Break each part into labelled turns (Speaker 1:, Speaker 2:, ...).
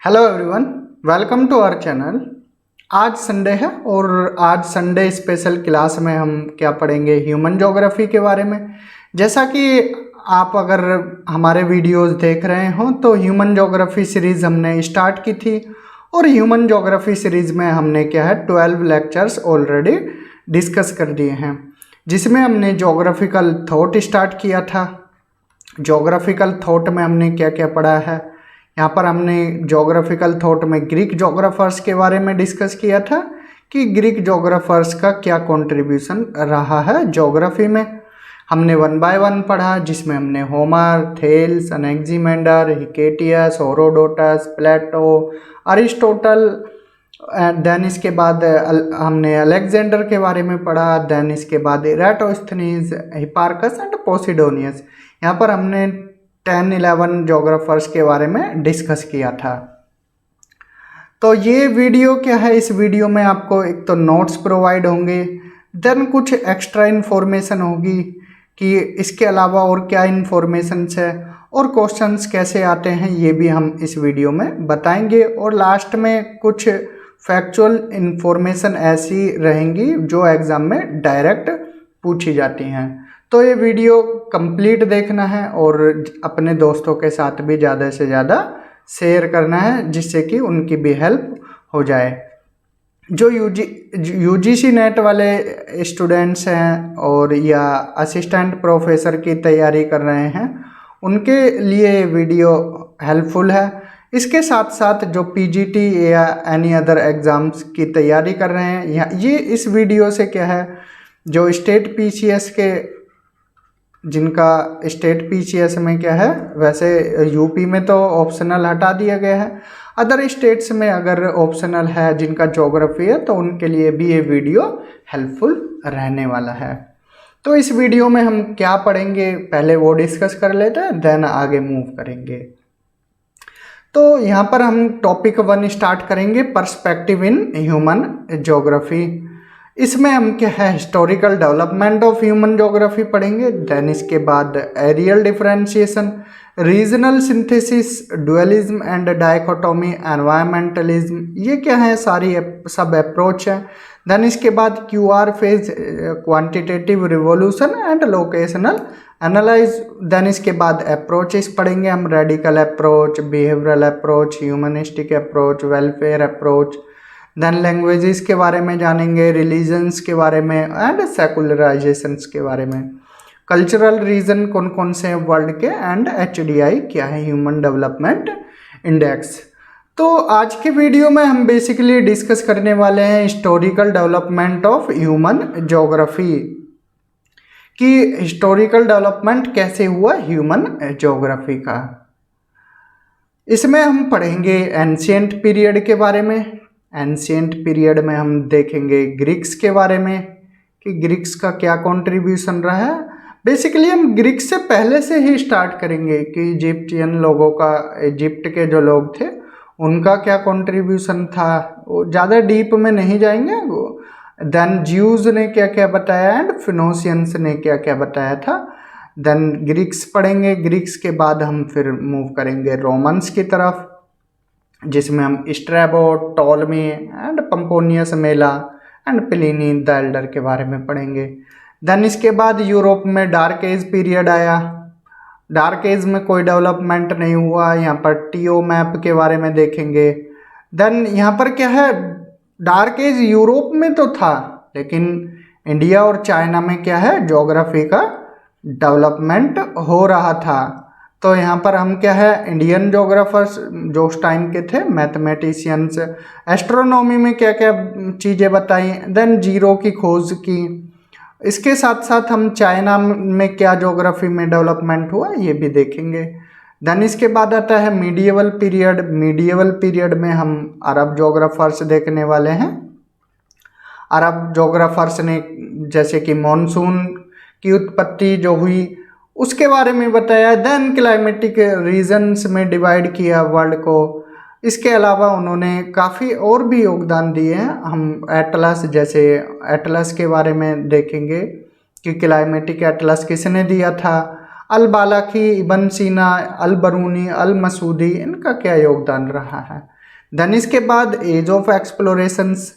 Speaker 1: Hello everyone, welcome to our channel. आज Sunday है और आज संडे स्पेशल क्लास में हम क्या पढ़ेंगे, ह्यूमन ज्योग्राफी के बारे में। जैसा कि आप अगर हमारे वीडियोस देख रहे हो तो ह्यूमन ज्योग्राफी सीरीज़ हमने स्टार्ट की थी और ह्यूमन ज्योग्राफी सीरीज़ में हमने क्या है 12 लेक्चर्स ऑलरेडी डिस्कस कर दिए हैं, जिसमें हमने ज्योग्राफिकल थॉट स्टार्ट किया था। ज्योग्राफिकल थॉट में हमने क्या क्या पढ़ा है, यहाँ पर हमने ज्योग्राफिकल थॉट में ग्रीक ज्योग्राफर्स के बारे में डिस्कस किया था कि ग्रीक ज्योग्राफर्स का क्या कंट्रीब्यूशन रहा है ज्योग्राफी में। हमने 1 बाय 1 पढ़ा, जिसमें हमने Homer, Thales, अनेक्जिमेंडर, Hecataeus, Herodotus, Plato, Aristotle, then इसके बाद हमने अलेक्जेंडर के बारे में पढ़ा। देन इसके बाद इराटोस्थनीज, हिपार्कस एंड पोसिडोनियस। यहाँ पर हमने 10-11 जोग्राफर्स के बारे में डिस्कस किया था। तो ये वीडियो क्या है, इस वीडियो में आपको एक तो नोट्स प्रोवाइड होंगे, देन कुछ एक्स्ट्रा इन्फॉर्मेशन होगी कि इसके अलावा और क्या इन्फॉर्मेशंस है और क्वेश्चंस कैसे आते हैं, ये भी हम इस वीडियो में बताएंगे। और लास्ट में कुछ फैक्चुअल इन्फॉर्मेशन ऐसी रहेंगी जो एग्ज़ाम में डायरेक्ट पूछी जाती हैं। तो ये वीडियो कंप्लीट देखना है और अपने दोस्तों के साथ भी ज़्यादा से ज़्यादा शेयर करना है, जिससे कि उनकी भी हेल्प हो जाए। जो यूजीसी नेट वाले स्टूडेंट्स हैं और या असिस्टेंट प्रोफेसर की तैयारी कर रहे हैं, उनके लिए वीडियो हेल्पफुल है। इसके साथ साथ जो पीजीटी या एनी अदर एग्ज़ाम्स की तैयारी कर रहे हैं, ये इस वीडियो से क्या है, जो स्टेट पीसीएस के जिनका स्टेट पीसीएस में क्या है, वैसे यूपी में तो ऑप्शनल हटा दिया गया है, अदर स्टेट्स में अगर ऑप्शनल है जिनका ज्योग्राफी है तो उनके लिए भी ये वीडियो हेल्पफुल रहने वाला है। तो इस वीडियो में हम क्या पढ़ेंगे, पहले वो डिस्कस कर लेते हैं, देन आगे मूव करेंगे। तो यहाँ पर हम टॉपिक 1 स्टार्ट करेंगे, पर्सपेक्टिव इन ह्यूमन ज्योग्राफी। इसमें हम क्या है, historical development of human geography पढ़ेंगे। देन इसके बाद areal differentiation, regional synthesis, dualism and dichotomy, environmentalism, ये क्या है, सारी सब अप्रोच है। देन इसके बाद QR phase, quantitative revolution and locational analyse. Then इसके बाद अप्रोचेस पढ़ेंगे हम, radical approach, behavioural approach, humanistic approach, welfare approach. Then languages के बारे में जानेंगे, रिलीजन्स के बारे में एंड सेकुलराइजेशंस के बारे में। कल्चरल रीजन कौन कौन से हैं वर्ल्ड के, एंड एचडीआई क्या है, ह्यूमन डेवलपमेंट इंडेक्स। तो आज के वीडियो में हम बेसिकली डिस्कस करने वाले हैं historical development of human geography, कि हिस्टोरिकल डेवलपमेंट कैसे हुआ ह्यूमन ज्योग्राफी का। इसमें हम पढ़ेंगे एंशिएंट पीरियड के बारे में। एंशिएंट पीरियड में हम देखेंगे ग्रीक्स के बारे में कि ग्रीक्स का क्या कंट्रीब्यूशन रहा है। बेसिकली हम ग्रीक्स से पहले से ही स्टार्ट करेंगे कि इजिप्टियन लोगों का, इजिप्ट के जो लोग थे उनका क्या कंट्रीब्यूशन था, वो ज़्यादा डीप में नहीं जाएंगे। देन ज्यूज ने क्या क्या बताया एंड फिनोशियंस ने क्या क्या बताया था। देन ग्रीक्स पढ़ेंगे, ग्रीक्स के बाद हम फिर मूव करेंगे रोमन्स की तरफ, जिसमें हम Strabo, Ptolemy and Pomponius Mela and Pliny the elder के बारे में पढ़ेंगे। देन इसके बाद यूरोप में डार्क एज पीरियड आया। डार्क एज में कोई डेवलपमेंट नहीं हुआ, यहाँ पर टीओ मैप के बारे में देखेंगे। देन यहाँ पर क्या है, डार्क एज यूरोप में तो था, लेकिन इंडिया और चाइना में क्या है, ज्योग्राफी का डेवलपमेंट हो रहा था। तो यहाँ पर हम क्या है, इंडियन ज्योग्राफर्स जो उस टाइम के थे, मैथमेटिशियंस, एस्ट्रोनॉमी में क्या क्या चीज़ें बताई, देन जीरो की खोज की। इसके साथ साथ हम चाइना में क्या ज्योग्राफी में डेवलपमेंट हुआ ये भी देखेंगे। देन इसके बाद आता है मीडिएवल पीरियड। मीडिएवल पीरियड में हम अरब ज्योग्राफर्स देखने वाले हैं। अरब ज्योग्राफर्स ने जैसे कि मॉनसून की उत्पत्ति जो हुई उसके बारे में बताया। देन क्लाइमेटिक रीजन्स में डिवाइड किया वर्ल्ड को। इसके अलावा उन्होंने काफ़ी और भी योगदान दिए हैं। हम एटलस, जैसे एटलस के बारे में देखेंगे कि क्लाइमेटिक एटलस किसने दिया था। अल बालाकी, इबन सीना, अल बरूनी, अल मसूदी, इनका क्या योगदान रहा है। देन इसके बाद age of explorations,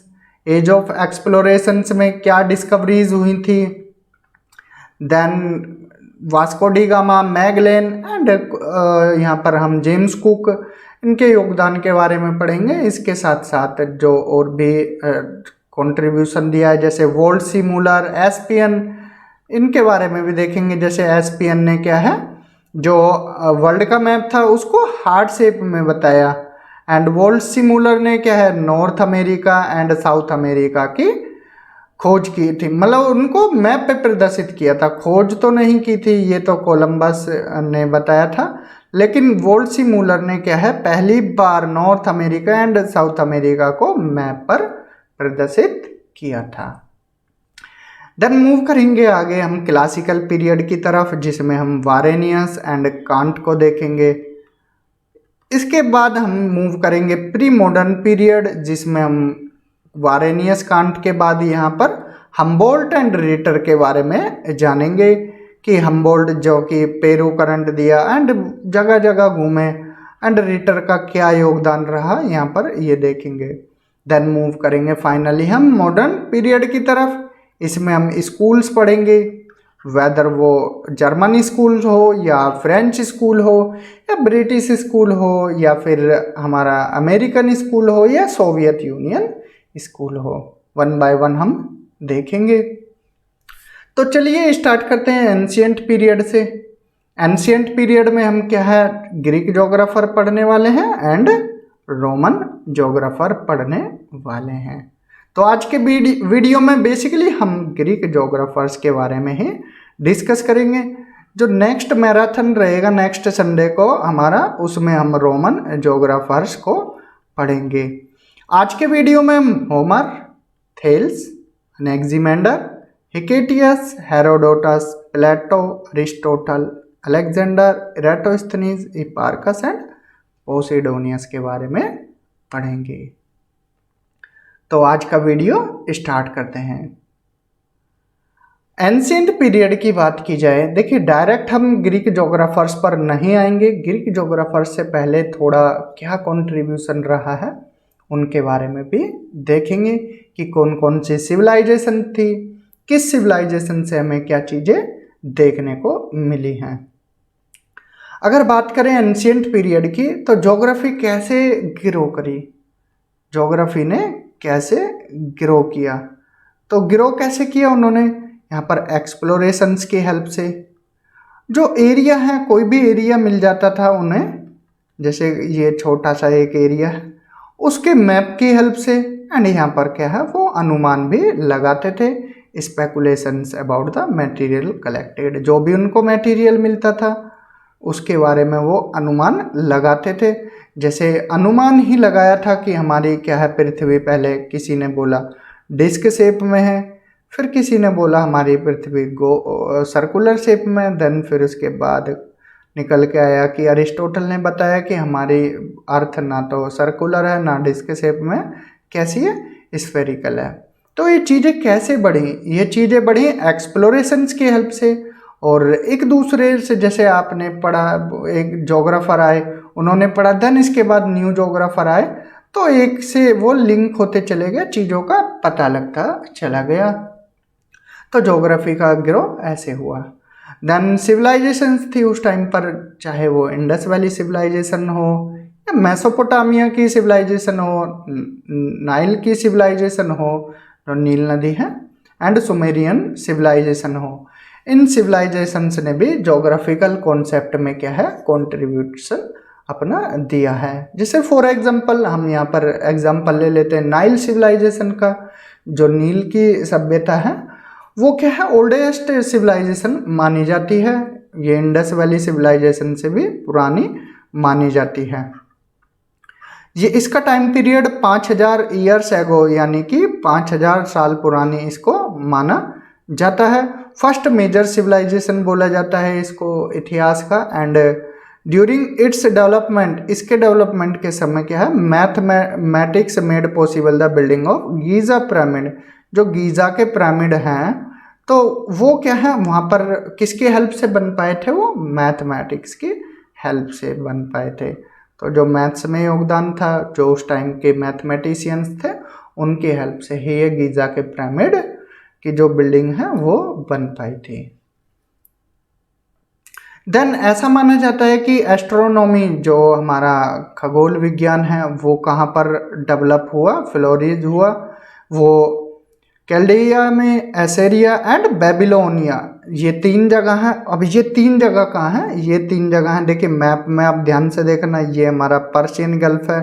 Speaker 1: age of explorations में क्या डिस्कवरीज हुई थी, then Vasco da Gama, Magellan and यहाँ पर हम जेम्स कुक, इनके योगदान के बारे में पढ़ेंगे। इसके साथ साथ जो और भी कंट्रीब्यूशन दिया है जैसे वोल्सी मूलर, एसपीएन, इनके बारे में भी देखेंगे। जैसे एसपीएन ने क्या है जो वर्ल्ड का मैप था उसको हार्ट शेप में बताया, एंड वोल्सी मूलर ने क्या है north America and south America की खोज की थी, मतलब उनको मैप पे प्रदर्शित किया था, खोज तो नहीं की थी, ये तो कोलंबस ने बताया था, लेकिन वोल्सी मूलर ने क्या है पहली बार north America and south America को मैप पर प्रदर्शित किया था। देन मूव करेंगे आगे हम क्लासिकल पीरियड की तरफ, जिसमें हम वारेनियस एंड कांट को देखेंगे। इसके बाद हम मूव करेंगे प्री मॉडर्न पीरियड, जिसमें हम वारेनियस कांट के बाद यहाँ पर हम्बोल्ट एंड रिटर के बारे में जानेंगे कि हम्बोल्ट जो कि पेरू करंट दिया एंड जगह जगह घूमे, एंड रिटर का क्या योगदान रहा यहाँ पर ये देखेंगे। देन मूव करेंगे फाइनली हम मॉडर्न पीरियड की तरफ। इसमें हम स्कूल्स पढ़ेंगे, वेदर वो जर्मन स्कूल हो या फ्रेंच स्कूल हो या ब्रिटिश स्कूल हो या फिर हमारा अमेरिकन स्कूल हो या सोवियत यूनियन स्कूल हो, वन बाय वन हम देखेंगे। तो चलिए स्टार्ट करते हैं एंशिएंट पीरियड से। एंशिएंट पीरियड में हम क्या है ग्रीक ज्योग्राफर पढ़ने वाले हैं एंड रोमन ज्योग्राफर पढ़ने वाले हैं। तो आज के वीडियो में बेसिकली हम ग्रीक ज्योग्राफर्स के बारे में ही डिस्कस करेंगे। जो नेक्स्ट मैराथन रहेगा नेक्स्ट संडे को हमारा, उसमें हम रोमन ज्योग्राफर्स को पढ़ेंगे। आज के वीडियो में हम Homer, Thales, Anaximander, Hecataeus, Herodotus, Plato, Aristotle, Alexander, Eratosthenes, Hipparchus and Posidonius के बारे में पढ़ेंगे। तो आज का वीडियो स्टार्ट करते हैं। एंशिएंट पीरियड की बात की जाए, देखिए डायरेक्ट हम ग्रीक ज्योग्राफर्स पर नहीं आएंगे, ग्रीक ज्योग्राफर्स से पहले थोड़ा क्या कंट्रीब्यूशन रहा है उनके बारे में भी देखेंगे कि कौन कौन सी सिविलाइजेशन थी, किस सिविलाइजेशन से हमें क्या चीज़ें देखने को मिली हैं। अगर बात करें एंशिएंट पीरियड की, तो ज्योग्राफी कैसे ग्रो करी, ज्योग्राफी ने कैसे ग्रो किया, तो ग्रो कैसे किया उन्होंने यहाँ पर एक्सप्लोरेशंस की हेल्प से। जो एरिया है, कोई भी एरिया मिल जाता था उन्हें, जैसे ये छोटा सा एक एरिया है, उसके मैप की हेल्प से, एंड यहाँ पर क्या है वो अनुमान भी लगाते थे, speculations about the material collected, जो भी उनको मटेरियल मिलता था उसके बारे में वो अनुमान लगाते थे। जैसे अनुमान ही लगाया था कि हमारी क्या है पृथ्वी, पहले किसी ने बोला डिस्क शेप में है, फिर किसी ने बोला हमारी पृथ्वी सर्कुलर शेप में, देन फिर उसके बाद निकल के आया कि अरिस्टोटल ने बताया कि हमारी अर्थ ना तो सर्कुलर है ना डिस्क शेप में, कैसी है स्फेरिकल है। तो ये चीज़ें कैसे बढ़ी, ये चीज़ें बढ़ी एक्सप्लोरेशंस की हेल्प से, और एक दूसरे से, जैसे आपने पढ़ा एक ज्योग्राफर आए उन्होंने पढ़ा, देन इसके बाद न्यू ज्योग्राफर आए, तो एक से वो लिंक होते चले गए, चीज़ों का पता लगता चला गया। तो ज्योग्राफी का ग्रो ऐसे हुआ। देन सिविलाइजेशंस थी उस टाइम पर, चाहे वो इंडस वैली सिविलाइजेशन हो या मेसोपोटामिया की सिविलाइजेशन हो, नाइल की सिविलाइजेशन हो, जो नील नदी है, एंड सुमेरियन सिविलाइजेशन हो। इन सिविलाइजेशंस ने भी ज्योग्राफिकल कॉन्सेप्ट में क्या है कंट्रीब्यूशन अपना दिया है। जैसे फॉर एग्जांपल हम यहाँ पर एग्जांपल ले लेते हैं नाइल सिविलाइजेशन का। जो नील की सभ्यता है वो क्या है ओल्डेस्ट सिविलाइजेशन मानी जाती है, ये इंडस वैली सिविलाइजेशन से भी पुरानी मानी जाती है। ये इसका टाइम पीरियड 5000 ईयर्स एगो, यानी कि 5000 साल पुरानी इसको माना जाता है। फर्स्ट मेजर सिविलाइजेशन बोला जाता है इसको इतिहास का। एंड ड्यूरिंग इट्स डेवलपमेंट, इसके डेवलपमेंट के समय क्या है mathematics made possible the building of Giza pyramid. जो गीज़ा के पिरामिड हैं तो वो क्या है वहाँ पर किसके हेल्प से बन पाए थे, वो मैथमेटिक्स की हेल्प से बन पाए थे। तो जो मैथ्स में योगदान था, जो उस टाइम के मैथमेटिशियंस थे, उनकी हेल्प से ही ये गीज़ा के पिरामिड की जो बिल्डिंग है वो बन पाई थी। देन ऐसा माना जाता है कि एस्ट्रोनॉमी, जो हमारा खगोल विज्ञान है, वो कहाँ पर डेवलप हुआ, फ्लोरिश हुआ, वो कैल्डिया में, एसेरिया एंड बेबीलोनिया, ये 3 जगह है। अब ये 3 जगह कहाँ है? ये 3 जगह हैं, देखिए मैप में आप ध्यान से देखना, ये हमारा पर्शियन गल्फ है,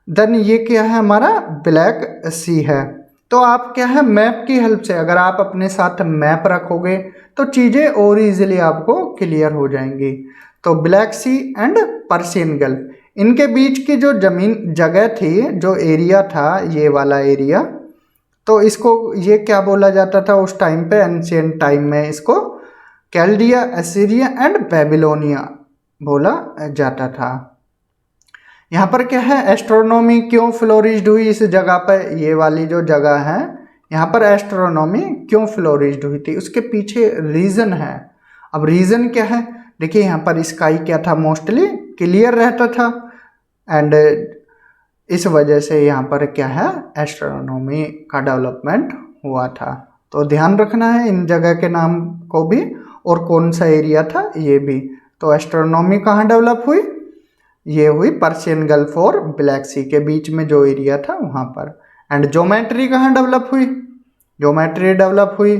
Speaker 1: देन ये क्या है, हमारा ब्लैक सी है। तो आप क्या है, मैप की हेल्प से अगर आप अपने साथ मैप रखोगे तो चीज़ें और इजीली आपको क्लियर हो जाएंगी। तो Black Sea and Persian Gulf, इनके बीच की जो जगह थी, जो एरिया था, ये वाला एरिया, तो इसको ये क्या बोला जाता था उस टाइम पे, एंशियंट टाइम में, इसको कैल्डिया, एसीरिया एंड बेबीलोनिया बोला जाता था। यहाँ पर क्या है, एस्ट्रोनॉमी क्यों फ्लोरिश्ड हुई इस जगह पर, ये वाली जो जगह है, यहाँ पर एस्ट्रोनॉमी क्यों फ्लोरिश्ड हुई थी, उसके पीछे रीज़न है। अब रीज़न क्या है, देखिए यहाँ पर स्काई क्या था, मोस्टली क्लियर रहता था, एंड इस वजह से यहाँ पर क्या है, एस्ट्रोनॉमी का डेवलपमेंट हुआ था। तो ध्यान रखना है इन जगह के नाम को भी, और कौन सा एरिया था ये भी। तो एस्ट्रोनॉमी कहाँ डेवलप हुई, ये हुई पर्शियन गल्फ और ब्लैक सी के बीच में जो एरिया था वहाँ पर। एंड ज्योमेट्री कहाँ डेवलप हुई, ज्योमेट्री डेवलप हुई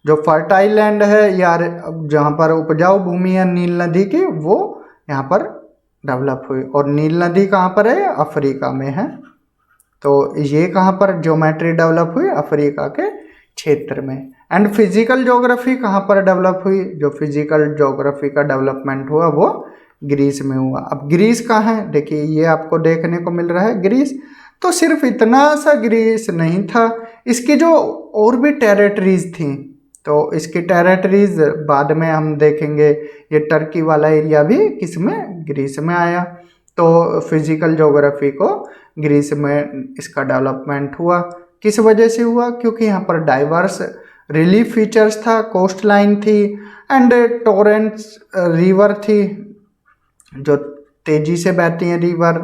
Speaker 1: जो फर्टाइल लैंड है, या जहाँ पर उपजाऊ भूमि है नील नदी की, वो यहाँ पर डेवलप हुई। और नील नदी कहाँ पर है, अफ्रीका में है। तो ये कहाँ पर ज्योमेट्री डेवलप हुई, अफ्रीका के क्षेत्र में। एंड फिजिकल ज्योग्राफी कहाँ पर डेवलप हुई, जो फिजिकल ज्योग्राफी का डेवलपमेंट हुआ वो ग्रीस में हुआ। अब ग्रीस कहाँ है, देखिए ये आपको देखने को मिल रहा है ग्रीस। तो सिर्फ इतना सा ग्रीस नहीं था, इसकी जो और भी टेरिटरीज थी, तो इसकी टेरिटरीज बाद में हम देखेंगे। ये टर्की वाला एरिया भी किसमें, ग्रीस में आया। तो फिजिकल ज्योग्राफी को ग्रीस में इसका डेवलपमेंट हुआ। किस वजह से हुआ, क्योंकि यहाँ पर डाइवर्स रिलीफ फीचर्स था, कोस्ट लाइन थी, एंड टोरेंट्स रिवर थी, जो तेजी से बहती हैं रिवर,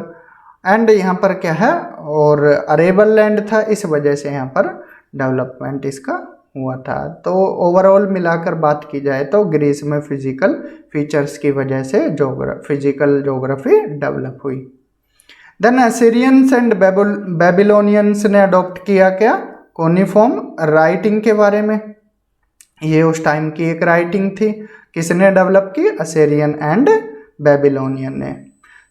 Speaker 1: एंड यहाँ पर क्या है, और अरेबल लैंड था, इस वजह से यहाँ पर डेवलपमेंट इसका हुआ था। तो ओवरऑल मिलाकर बात की जाए तो ग्रीस में फिजिकल फीचर्स की वजह से फिजिकल ज्योग्राफी डेवलप हुई। देन असीरियंस एंड बेबीलोनियंस ने अडॉप्ट किया क्या, कोनिफॉर्म राइटिंग के बारे में। ये उस टाइम की एक राइटिंग थी, किसने डेवलप की, असीरियन एंड बेबीलोनियन ने।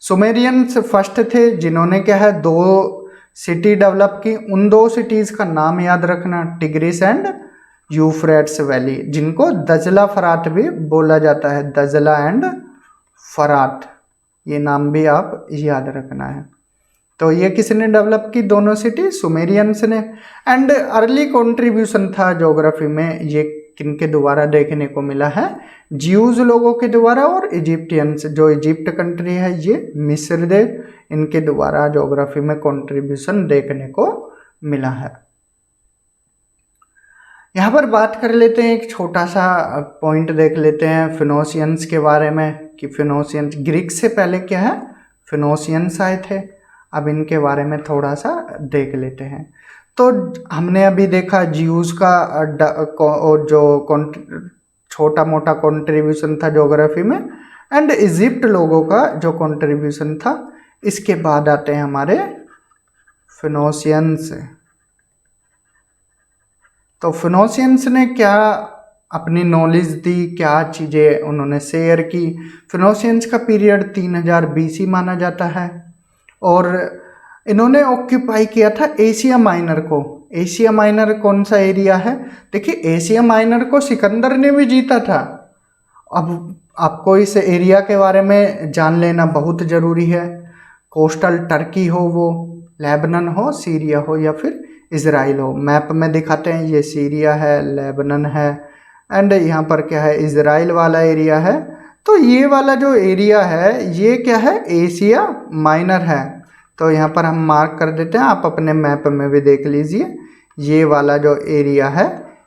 Speaker 1: सुमेरियंस फर्स्ट थे जिन्होंने क्या है 2 सिटी डेवलप की। उन 2 सिटीज़ का नाम याद रखना, टिग्रिस एंड यूफ्रेट्स वैली, जिनको दजला फरात भी बोला जाता है, दजला एंड फरात, ये नाम भी आप याद रखना है। तो ये किसने डेवलप की, दोनों सिटी, सुमेरियंस ने। एंड अर्ली कंट्रीब्यूशन था ज्योग्राफी में, ये किनके द्वारा देखने को मिला है, ज्यूज लोगों के द्वारा, और इजिप्टियंस, जो इजिप्ट कंट्री है, ये मिस्र दे, इनके द्वारा ज्योग्राफी में कंट्रीब्यूशन देखने को मिला है। यहाँ पर बात कर लेते हैं, एक छोटा सा पॉइंट देख लेते हैं फिनोशियंस के बारे में, कि फिनोशियंस ग्रीक से पहले क्या है, फिनोशियंस आए थे। अब इनके बारे में थोड़ा सा देख लेते हैं। तो हमने अभी देखा ज्यूज का और जो छोटा मोटा कंट्रीब्यूशन था ज्योग्राफी में, एंड इजिप्ट लोगों का जो कंट्रीब्यूशन था। इसके बाद आते हैं हमारे फिनोशियंस। तो फिनोशियंस ने क्या अपनी नॉलेज दी, क्या चीज़ें उन्होंने शेयर की। फिनोशियंस का पीरियड 3000 BC माना जाता है, और इन्होंने ऑक्यूपाई किया था एशिया माइनर को। एशिया माइनर कौन सा एरिया है, देखिए एशिया माइनर को सिकंदर ने भी जीता था। अब आपको इस एरिया के बारे में जान लेना बहुत ज़रूरी है। कोस्टल टर्की हो, वो लेबनन हो, सीरिया हो, या फिर इज़राइल हो। मैप में दिखाते हैं, ये सीरिया है, लेबनन है, एंड यहाँ पर क्या है, इज़राइल वाला एरिया है। तो ये वाला जो एरिया है, ये क्या है, एशिया माइनर है। तो यहाँ पर हम मार्क कर देते हैं, आप अपने मैप में भी देख लीजिए। ये वाला जो एरिया है,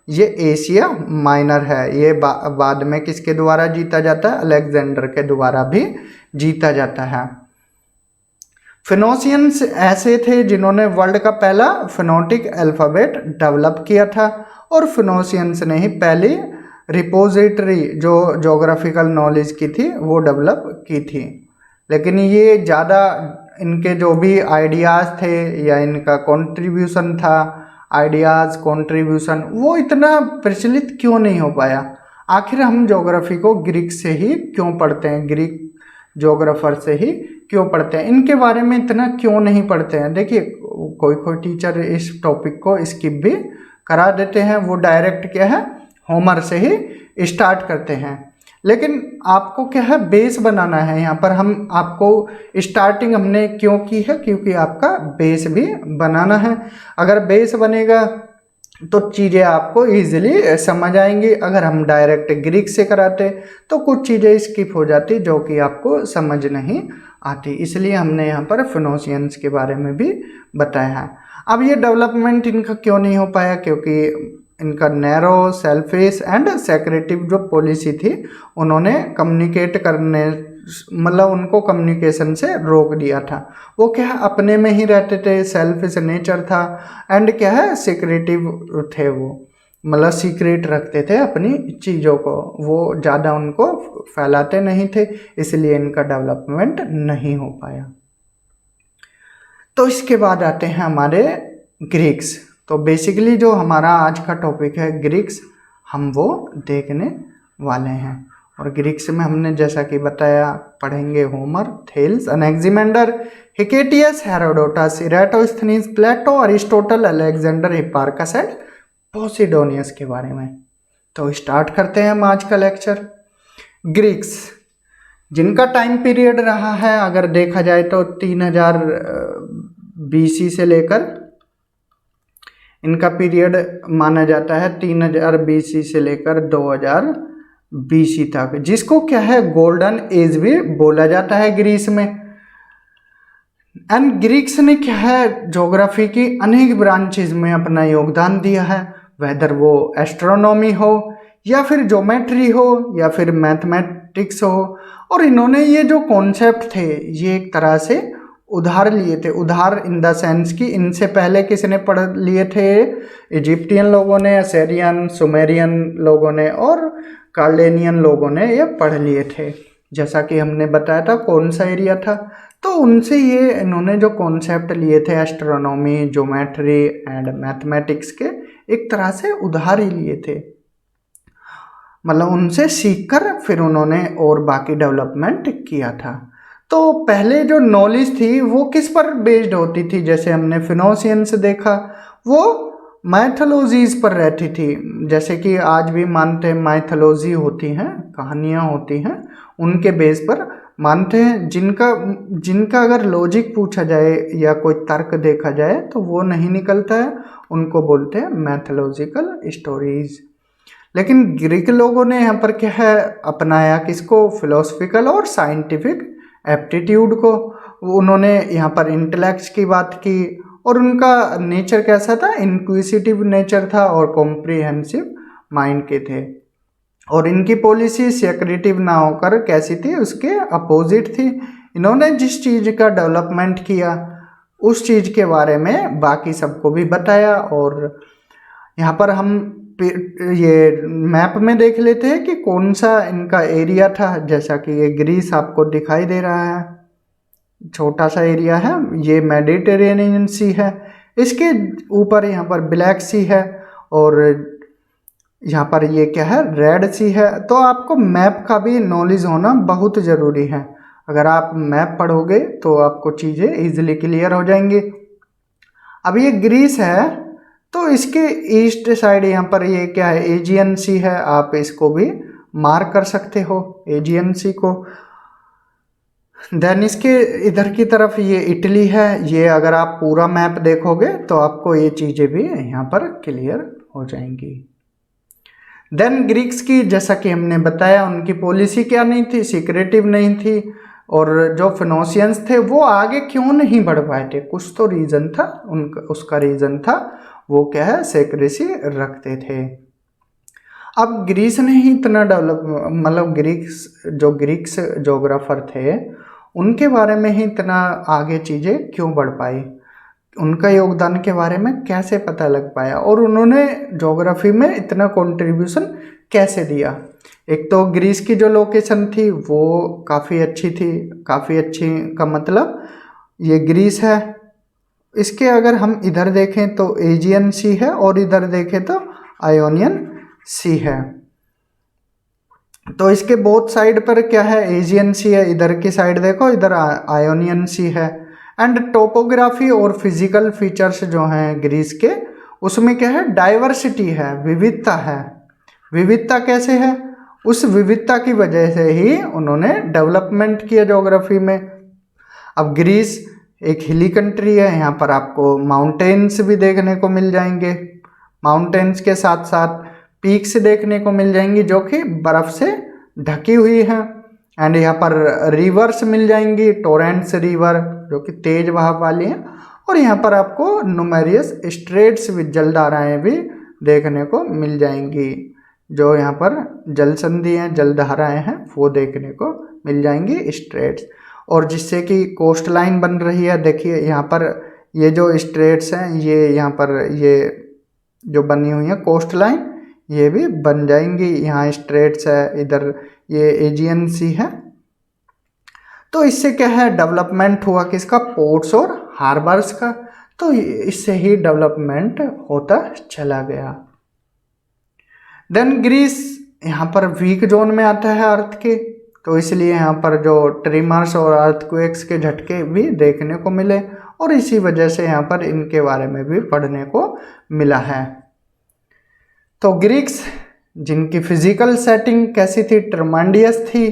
Speaker 1: ये एशिया माइनर है। ये बाद में किसके द्वारा जीता जाता है, अलेक्जेंडर के द्वारा भी जीता जाता है। फिनोशियंस ऐसे थे जिन्होंने वर्ल्ड का पहला फिनोटिक अल्फ़ाबेट डेवलप किया था, और फिनोशियंस ने ही पहली रिपोजिटरी जो जोग्राफिकल नॉलेज की थी वो डेवलप की थी। लेकिन ये ज़्यादा इनके जो भी आइडियाज़ थे या इनका कंट्रीब्यूशन था, आइडियाज़ कंट्रीब्यूशन, वो इतना प्रचलित क्यों नहीं हो पाया? आखिर हम ज्योग्राफी को ग्रीक से ही क्यों पढ़ते हैं, ग्रीक ज्योग्राफर से ही क्यों पढ़ते हैं, इनके बारे में इतना क्यों नहीं पढ़ते हैं? देखिए, कोई कोई टीचर इस टॉपिक को स्किप भी करा देते हैं, वो डायरेक्ट क्या है होमर से ही स्टार्ट करते हैं। लेकिन आपको क्या है बेस बनाना है। यहाँ पर हम आपको स्टार्टिंग हमने क्यों की है, क्योंकि आपका बेस भी बनाना है। अगर बेस बनेगा तो चीज़ें आपको इजीली समझ आएंगी। अगर हम डायरेक्ट ग्रीक से कराते तो कुछ चीज़ें स्किप हो जाती जो कि आपको समझ नहीं आती, इसलिए हमने यहाँ पर फिनोशियंस के बारे में भी बताया है। अब ये डेवलपमेंट इनका क्यों नहीं हो पाया? क्योंकि इनका नैरो, सेल्फिश एंड सेक्रेटिव जो पॉलिसी थी, उन्होंने कम्युनिकेट करने मतलब उनको कम्युनिकेशन से रोक दिया था। वो क्या है अपने में ही रहते थे, सेल्फिश नेचर था, एंड क्या है सिक्रेटिव थे, वो मतलब सीक्रेट रखते थे अपनी चीज़ों को, वो ज़्यादा उनको फैलाते नहीं थे, इसलिए इनका डेवलपमेंट नहीं हो पाया। तो इसके बाद आते हैं हमारे ग्रीक्स। तो बेसिकली जो हमारा आज का टॉपिक है ग्रीक्स, हम वो देखने वाले हैं। और ग्रीक्स में हमने जैसा कि बताया पढ़ेंगे Homer, Thales, Anaximander, Hecataeus, Herodotus, Eratosthenes, Plato, Aristotle, Alexander, Hipparchus and Posidonius के बारे में। तो स्टार्ट करते हैं हम आज का लेक्चर। ग्रीक्स जिनका टाइम पीरियड रहा है अगर देखा जाए तो 3000 BC से लेकर इनका पीरियड माना जाता है 3000 BC से लेकर 2000 BC तक, जिसको क्या है गोल्डन एज भी बोला जाता है ग्रीस में। एंड ग्रीक्स ने क्या है ज्योग्राफी की अनेक ब्रांचेज में अपना योगदान दिया है, वेदर वो एस्ट्रोनॉमी हो या फिर ज्योमेट्री हो या फिर मैथमेटिक्स हो। और इन्होंने ये जो कॉन्सेप्ट थे ये एक तरह से उधार लिए थे, उधार इन द सेंस कि इनसे पहले किसने पढ़ लिए थे? इजिप्टियन लोगों ने, असेरियन, सुमेरियन लोगों ने और कार्डेनियन लोगों ने ये पढ़ लिए थे। जैसा कि हमने बताया था कौन सा एरिया था, तो उनसे ये इन्होंने जो कॉन्सेप्ट लिए थे एस्ट्रोनॉमी, ज्योमेट्री एंड मैथमेटिक्स के, एक तरह से उधार ही लिए थे, मतलब उनसे सीखकर फिर उन्होंने और बाकी डेवलपमेंट किया था। तो पहले जो नॉलेज थी वो किस पर बेस्ड होती थी? जैसे हमने फिनोशियंस देखा, वो माइथोलॉजीज पर रहती थी। जैसे कि आज भी मानते हैं माइथोलॉजी होती हैं, कहानियाँ होती हैं, उनके बेस पर मानते हैं। जिनका अगर लॉजिक पूछा जाए या कोई तर्क देखा जाए तो वो नहीं निकलता है, उनको बोलते हैं मैथोलॉजिकल स्टोरीज। लेकिन ग्रीक लोगों ने यहाँ पर क्या है अपनाया किसको? फिलोसफिकल और साइंटिफिक एप्टीट्यूड को। उन्होंने यहाँ पर इंटेलेक्ट की बात की, और उनका नेचर कैसा था? इंक्विजिटिव नेचर था और कॉम्प्रिहेंसिव माइंड के थे। और इनकी पॉलिसी सेक्रेटिव ना होकर कैसी थी? उसके अपोजिट थी। इन्होंने जिस चीज़ का डेवलपमेंट किया उस चीज़ के बारे में बाकी सबको भी बताया। और यहाँ पर हम ये मैप में देख लेते हैं कि कौन सा इनका एरिया था। जैसा कि ये ग्रीस आपको दिखाई दे रहा है, छोटा सा एरिया है, ये मेडिटेरेनियन सी है, इसके ऊपर यहाँ पर ब्लैक सी है, और यहाँ पर ये क्या है रेड सी है। तो आपको मैप का भी नॉलेज होना बहुत ज़रूरी है। अगर आप मैप पढ़ोगे तो आपको चीज़ें इजीली क्लियर हो जाएंगी। अब ये ग्रीस है तो इसके ईस्ट साइड यहाँ पर ये क्या है एजियन सी है, आप इसको भी मार्क कर सकते हो एजियन सी को। देन इसके इधर की तरफ ये इटली है। ये अगर आप पूरा मैप देखोगे तो आपको ये चीज़ें भी यहाँ पर क्लियर हो जाएंगी। देन ग्रीक्स की जैसा कि हमने बताया उनकी पॉलिसी क्या नहीं थी? सीक्रेटिव नहीं थी। और जो फिनोशियंस थे वो आगे क्यों नहीं बढ़ पाए थे? कुछ तो रीज़न था उनका, उसका रीज़न था वो क्या है सेक्रेसी रखते थे। अब ग्रीस ने ही इतना डेवलप मतलब ग्रीक्स जोग्राफर थे उनके बारे में ही इतना आगे चीज़ें क्यों बढ़ पाई, उनका योगदान के बारे में कैसे पता लग पाया और उन्होंने ज्योग्राफी में इतना कंट्रीब्यूशन कैसे दिया। एक तो ग्रीस की जो लोकेशन थी वो काफ़ी अच्छी थी, काफ़ी अच्छी का मतलब ये ग्रीस है, इसके अगर हम इधर देखें तो एजियन सी है और इधर देखें तो आयोनियन सी है। तो इसके बोथ साइड पर क्या है, एजियन सी है, इधर की साइड देखो इधर आयोनियन सी है। एंड टोपोग्राफी और फिजिकल फीचर्स जो हैं ग्रीस के, उसमें क्या है, डाइवर्सिटी है, विविधता है। विविधता कैसे है, उस विविधता की वजह से ही उन्होंने डेवलपमेंट किया ज्योग्राफी में। अब ग्रीस एक हिली कंट्री है, यहाँ पर आपको माउंटेन्स भी देखने को मिल जाएंगे, माउंटेन्स के साथ साथ पीक्स देखने को मिल जाएंगी जो कि बर्फ़ से ढकी हुई हैं। एंड यहाँ पर रिवर्स मिल जाएंगी, टोरेंट्स रिवर जो कि तेज बहाव वाली हैं, और यहाँ पर आपको नुमेरियस स्ट्रेट्स भी, जलधाराएँ भी देखने को मिल जाएंगी। जो यहाँ पर जल संधि हैं, जलधाराएँ हैं, वो देखने को मिल जाएंगी, स्ट्रेट्स, और जिससे कि कोस्ट लाइन बन रही है। देखिए यहाँ पर ये जो स्ट्रेट्स हैं, ये यहाँ पर ये जो बनी हुई है कोस्ट लाइन, ये भी बन जाएंगी। यहाँ स्ट्रेट्स है, इधर ये एजियन सी है। तो इससे क्या है, डेवलपमेंट हुआ किसका, पोर्ट्स और हार्बर्स का। तो इससे ही डेवलपमेंट होता चला गया। देन ग्रीस यहाँ पर वीक जोन में आता है अर्थ के, तो इसलिए यहाँ पर जो ट्रिमर्स और अर्थक्वेक्स के झटके भी देखने को मिले, और इसी वजह से यहाँ पर इनके बारे में भी पढ़ने को मिला है। तो ग्रीक्स जिनकी फिजिकल सेटिंग कैसी थी, ट्रमांडियस थी,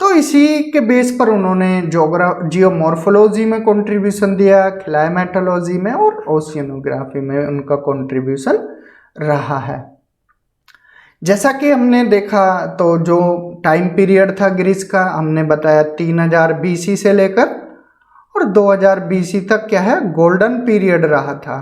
Speaker 1: तो इसी के बेस पर उन्होंने जियोमॉर्फोलॉजी में कंट्रीब्यूशन दिया, क्लाइमेटोलॉजी में और ओशियनोग्राफी में उनका कंट्रीब्यूशन रहा है। जैसा कि हमने देखा, तो जो टाइम पीरियड था ग्रीस का, हमने बताया 3000 BC से लेकर और 2000 BC तक क्या है, गोल्डन पीरियड रहा था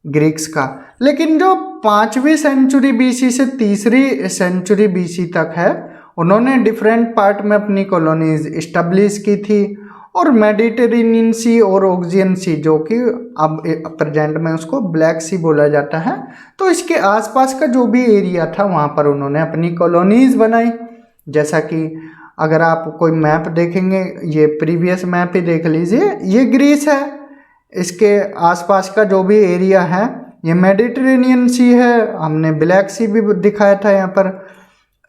Speaker 1: ग्रीक्स का। लेकिन जो 5वीं सेंचुरी BC से 3री सेंचुरी BC तक है, उन्होंने डिफरेंट पार्ट में अपनी कॉलोनीज इस्टेब्लिश की थी, और मेडिटेरेनियन सी और ऑक्सियन सी, जो कि अब प्रेजेंट में उसको ब्लैक सी बोला जाता है, तो इसके आसपास का जो भी एरिया था वहाँ पर उन्होंने अपनी कॉलोनीज बनाई। जैसा कि अगर आप कोई मैप देखेंगे, ये प्रीवियस मैप ही देख लीजिए, ये ग्रीस है, इसके आसपास का जो भी एरिया है ये मेडिटेरेनियन सी है, हमने ब्लैक सी भी दिखाया था यहाँ पर।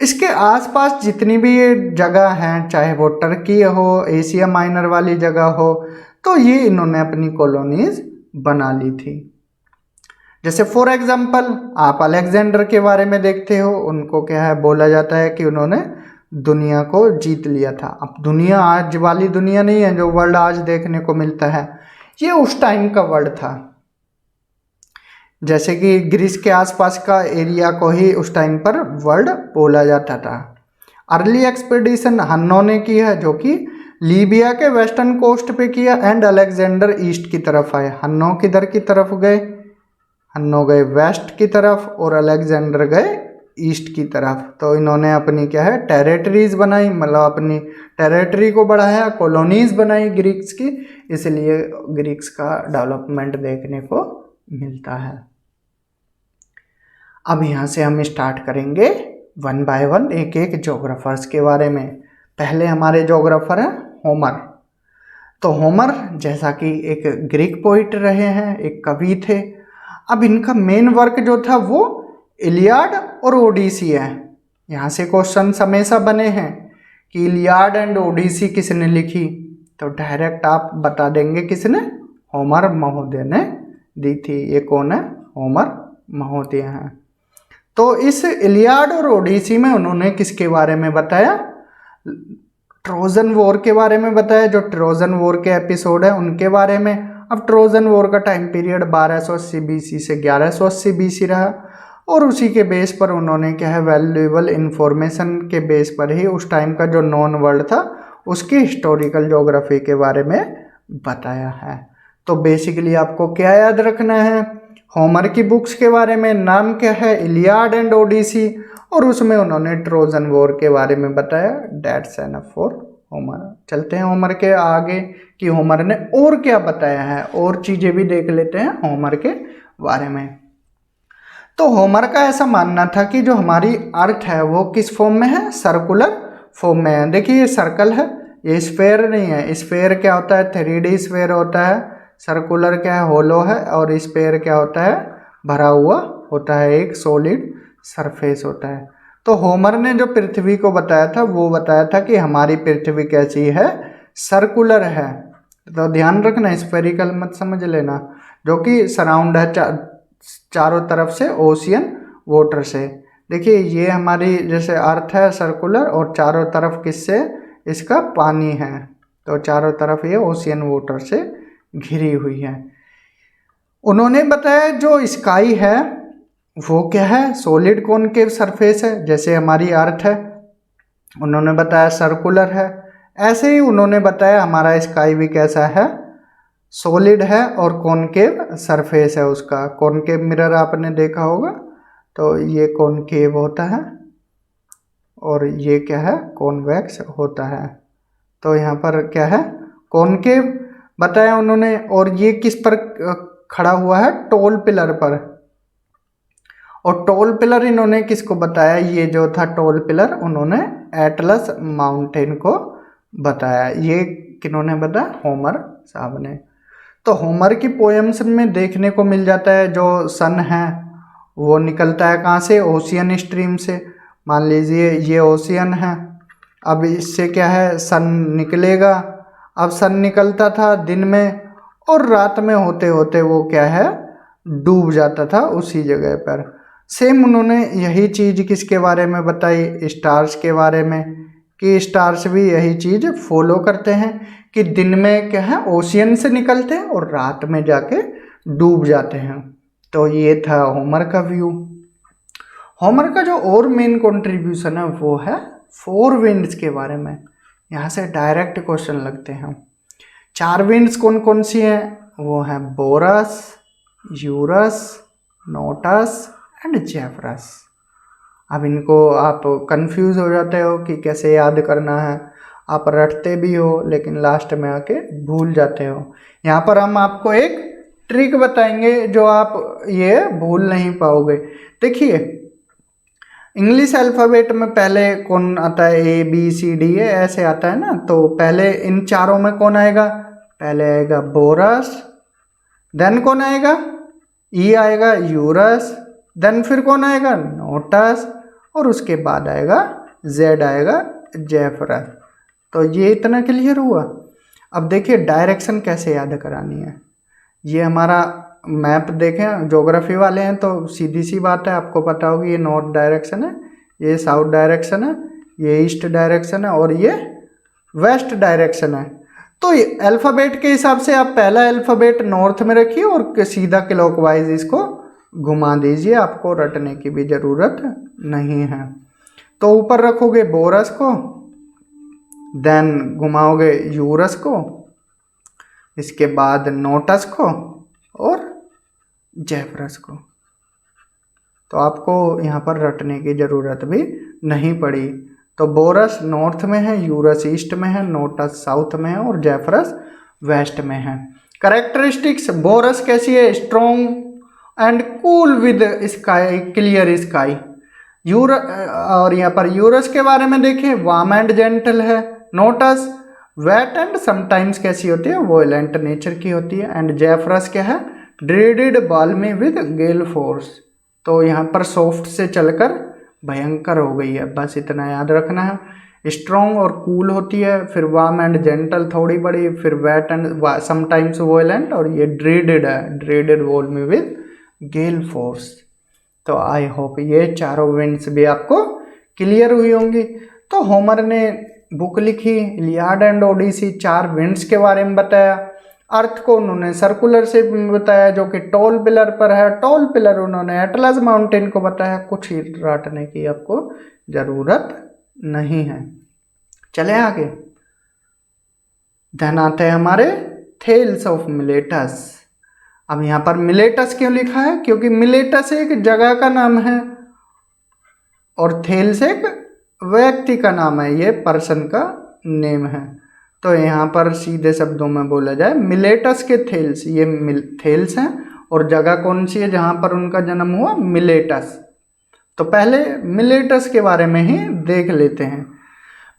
Speaker 1: इसके आसपास जितनी भी ये जगह हैं, चाहे वो टर्की हो, एशिया माइनर वाली जगह हो, तो ये इन्होंने अपनी कॉलोनीज बना ली थी। जैसे फॉर एग्जांपल आप अलेक्जेंडर के बारे में देखते हो, उनको क्या है, बोला जाता है कि उन्होंने दुनिया को जीत लिया था। अब दुनिया आज वाली दुनिया नहीं है जो वर्ल्ड आज देखने को मिलता है, ये उस टाइम का वर्ल्ड था। जैसे कि ग्रीस के आसपास का एरिया को ही उस टाइम पर वर्ल्ड बोला जाता था। अर्ली एक्सपेडिशन हन्नो ने की है, जो कि लीबिया के वेस्टर्न कोस्ट पे किया, एंड अलेक्जेंडर ईस्ट की तरफ आए। हन्नो किधर की तरफ गए, हन्नो गए वेस्ट की तरफ और अलेक्जेंडर गए ईस्ट की तरफ। तो इन्होंने अपनी क्या है, टेरिटरीज बनाई, मतलब अपनी टेरिटरी को बढ़ाया, कॉलोनीज बनाई ग्रीक्स की, इसलिए ग्रीक्स का डेवलपमेंट देखने को मिलता है। अब यहाँ से हम स्टार्ट करेंगे 1 बाय 1 एक एक जोग्राफर्स के बारे में। पहले हमारे जोग्राफर हैं होमर। तो होमर जैसा कि एक ग्रीक पोइट रहे हैं, एक कवि थे। अब इनका मेन वर्क जो था वो इलियाड और ओडिसी है। यहाँ से क्वेश्चन हमेशा बने हैं कि इलियाड एंड ओडिसी किसने लिखी, तो डायरेक्ट आप बता देंगे किसने, होमर महोदय ने दी थी। ये कौन है, होमर महोदय हैं। तो इस इलियाड और ओडिसी में उन्होंने किसके बारे में बताया, ट्रोजन वॉर के बारे में बताया। जो ट्रोजन वॉर के एपिसोड है उनके बारे में। अब ट्रोजन वॉर का टाइम पीरियड 1280 BC से 1180 BC रहा, और उसी के बेस पर उन्होंने क्या है, वैल्यूएबल इंफॉर्मेशन के बेस पर ही उस टाइम का जो नॉन वर्ल्ड था उसकी हिस्टोरिकल ज्योग्राफी के बारे में बताया है। तो बेसिकली आपको क्या याद रखना है, होमर की बुक्स के बारे में नाम क्या है, इलियाड एंड ओडिसी, और उसमें उन्होंने ट्रोजन वॉर के बारे में बताया। That's enough for Homer. चलते हैं होमर के आगे कि होमर ने और क्या बताया है, और चीज़ें भी देख लेते हैं होमर के बारे में। तो होमर का ऐसा मानना था कि जो हमारी अर्थ है वो किस फॉर्म में है, सर्कुलर फॉर्म में है। देखिए ये सर्कल है, ये स्फेयर नहीं है। स्फेयर क्या होता है, 3D स्फेयर होता है। सर्कुलर क्या है, होलो है। और स्फेयर क्या होता है, भरा हुआ होता है, एक सॉलिड सरफेस होता है। तो होमर ने जो पृथ्वी को बताया था वो बताया था कि हमारी पृथ्वी कैसी है, सर्कुलर है। तो ध्यान रखना, स्फेरिकल मत समझ लेना, जो कि सराउंड है चारों तरफ से ओशियन वाटर से। देखिए ये हमारी जैसे अर्थ है सर्कुलर, और चारों तरफ किससे, इसका पानी है। तो चारों तरफ ये ओशियन वाटर से घिरी हुई है। उन्होंने बताया जो स्काई है वो क्या है, सॉलिड कॉनकेव सरफेस है, जैसे हमारी अर्थ है। उन्होंने बताया सर्कुलर है। ऐसे ही उन्होंने बताया हमारा स्काई भी कैसा है, सॉलिड है और कॉनकेव सरफेस है उसका। कॉनकेव मिरर आपने देखा होगा, तो ये कॉनकेव होता है और ये क्या है, कॉन्वेक्स होता है। तो यहाँ पर क्या है, कॉनकेव बताया उन्होंने। और ये किस पर खड़ा हुआ है, टॉल पिलर पर। और टॉल पिलर इन्होंने किसको बताया, ये जो था टॉल पिलर उन्होंने एटलस माउंटेन को बताया। ये किन्होंने बताया, होमर साहब ने। तो होमर की पोएम्स में देखने को मिल जाता है जो सन है वो निकलता है कहाँ से, ओशियन स्ट्रीम से। मान लीजिए ये ओशियन है, अब इससे क्या है, सन निकलेगा। अब सन निकलता था दिन में, और रात में होते होते वो क्या है, डूब जाता था उसी जगह पर। सेम उन्होंने यही चीज़ किसके बारे में बताई, स्टार्स के बारे में, कि स्टार्स भी यही चीज़ फॉलो करते हैं कि दिन में क्या है, ओशियन से निकलते हैं और रात में जाके डूब जाते हैं। तो ये था होमर का व्यू। होमर का जो और मेन कंट्रीब्यूशन है वो है 4 विंड्स के बारे में। यहाँ से डायरेक्ट क्वेश्चन लगते हैं। 4 विंड्स कौन कौन सी हैं, वो है बोरस, यूरस, नोटस एंड जेफरस। अब इनको आप कंफ्यूज हो जाते हो कि कैसे याद करना है, आप रटते भी हो लेकिन लास्ट में आके भूल जाते हो। यहाँ पर हम आपको एक ट्रिक बताएंगे जो आप ये भूल नहीं पाओगे। देखिए इंग्लिश अल्फ़ाबेट में पहले कौन आता है, ए बी सी डी ऐसे आता है ना। तो पहले इन चारों में कौन आएगा, पहले आएगा बोरस, देन कौन आएगा, ई आएगा यूरस, देन फिर कौन आएगा, नोटस, और उसके बाद आएगा जेड आएगा, जेफरस। तो ये इतना क्लियर हुआ। अब देखिए डायरेक्शन कैसे याद करानी है। ये हमारा मैप देखें, ज्योग्राफी वाले हैं तो सीधी सी बात है, आपको पता होगी ये नॉर्थ डायरेक्शन है, ये साउथ डायरेक्शन है, ये ईस्ट डायरेक्शन है और ये वेस्ट डायरेक्शन है। तो अल्फ़ाबेट के हिसाब से आप पहला अल्फ़ाबेट नॉर्थ में रखिए और सीधा क्लॉकवाइज इसको घुमा दीजिए, आपको रटने की भी ज़रूरत नहीं है। तो ऊपर रखोगे बोरस को, देन घुमाओगे यूरस को, इसके बाद नोटस को और जेफरस को। तो आपको यहाँ पर रटने की ज़रूरत भी नहीं पड़ी। तो बोरस नॉर्थ में है, यूरस ईस्ट में है, नोटस साउथ में है और जेफरस वेस्ट में है। कैरेक्टरिस्टिक्स, बोरस कैसी है, strong and cool with sky, clear sky. और यहाँ पर यूरस के बारे में देखें, वार्म एंड जेंटल है। नोटस वेट एंड समटाइम्स कैसी होती है, वोलेंट नेचर की होती है। एंड जेफरस क्या है, dreaded Balmi with Gayle force. तो यहाँ पर सॉफ्ट से चलकर भयंकर हो गई है, बस इतना याद रखना है। स्ट्रॉन्ग और कूल होती है, फिर वार्म एंड जेंटल थोड़ी बड़ी, फिर वेट एंड समटाइम्स वोलेंट, और ये ड्रेडेड है, dreaded Balmi with Gayle force. तो आई होप ये चारों विंड्स भी आपको क्लियर हुई होंगी। तो होमर ने बुक लिखी इलियाड एंड ओडिसी, 4 विंड्स के बारे में बताया। अर्थ को उन्होंने सर्कुलर से बताया जो कि टॉल पिलर पर है। टॉल पिलर उन्होंने एटलस माउंटेन को बताया। कुछ ही रटने की आपको ज़रूरत नहीं है। चले आगे, देन आते हैं हमारे थेल्स ऑफ मिलेटस। अब यहाँ पर मिलेटस क्यों लिखा है, क्योंकि मिलेटस एक जगह का नाम है और थेल्स एक व्यक्ति का नाम है, ये पर्सन का नेम है। तो यहाँ पर सीधे शब्दों में बोला जाए मिलेटस के थेल्स, ये थेल्स हैं और जगह कौन सी है जहाँ पर उनका जन्म हुआ, मिलेटस। तो पहले मिलेटस के बारे में ही देख लेते हैं।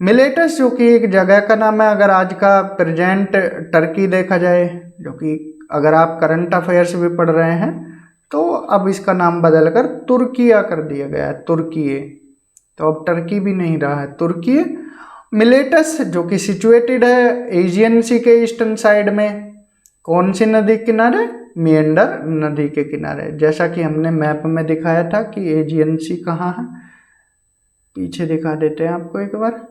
Speaker 1: मिलेटस जो कि एक जगह का नाम है, अगर आज का प्रेजेंट टर्की देखा जाए, जो कि अगर आप करंट अफेयर्स भी पढ़ रहे हैं तो अब इसका नाम बदलकर तुर्किया कर दिया गया है, तुर्कीये। तो अब टर्की भी नहीं रहा है, तुर्की। मिलेटस जो कि सिचुएटेड है एजियन सी के ईस्टर्न साइड में, कौन सी नदी के किनारे, मिएंडर नदी के किनारे। जैसा कि हमने मैप में दिखाया था कि एजियन सी कहाँ है, पीछे दिखा देते हैं आपको एक बार।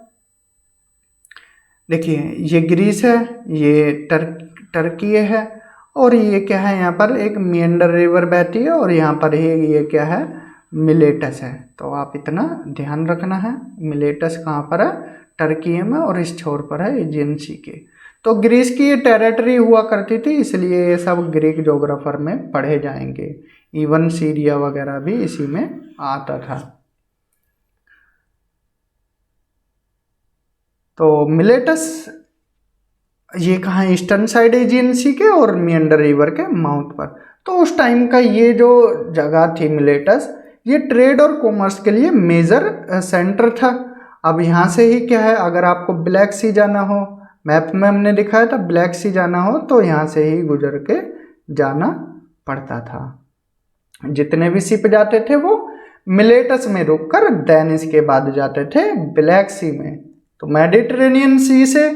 Speaker 1: देखिए ये ग्रीस है, ये टर्की है, और ये क्या है, यहाँ पर एक मिएंडर रिवर बहती है, और यहाँ पर ही ये क्या है, मिलेटस है। तो आप इतना ध्यान रखना है, मिलेटस कहाँ पर है, टर्की में, और इस छोर पर है एजियन सी के। तो ग्रीस की ये टेरिटरी हुआ करती थी, इसलिए ये सब ग्रीक ज्योग्राफर में पढ़े जाएंगे। इवन सीरिया वगैरह भी इसी में आता था। तो मिलेटस ये कहाँ, ईस्टर्न साइड एजियन सी के और मिएंडर रिवर के माउथ पर। तो उस टाइम का ये जो जगह थी मिलेटस, ये ट्रेड और कॉमर्स के लिए मेजर सेंटर था। अब यहाँ से ही क्या है, अगर आपको ब्लैक सी जाना हो, मैप में हमने दिखाया था ब्लैक सी जाना हो, तो यहाँ से ही गुजर के जाना पड़ता था। जितने भी शिप जाते थे वो मिलेटस में रुककर देन इसके बाद जाते थे ब्लैक सी में। तो मेडिटेरेनियन सी से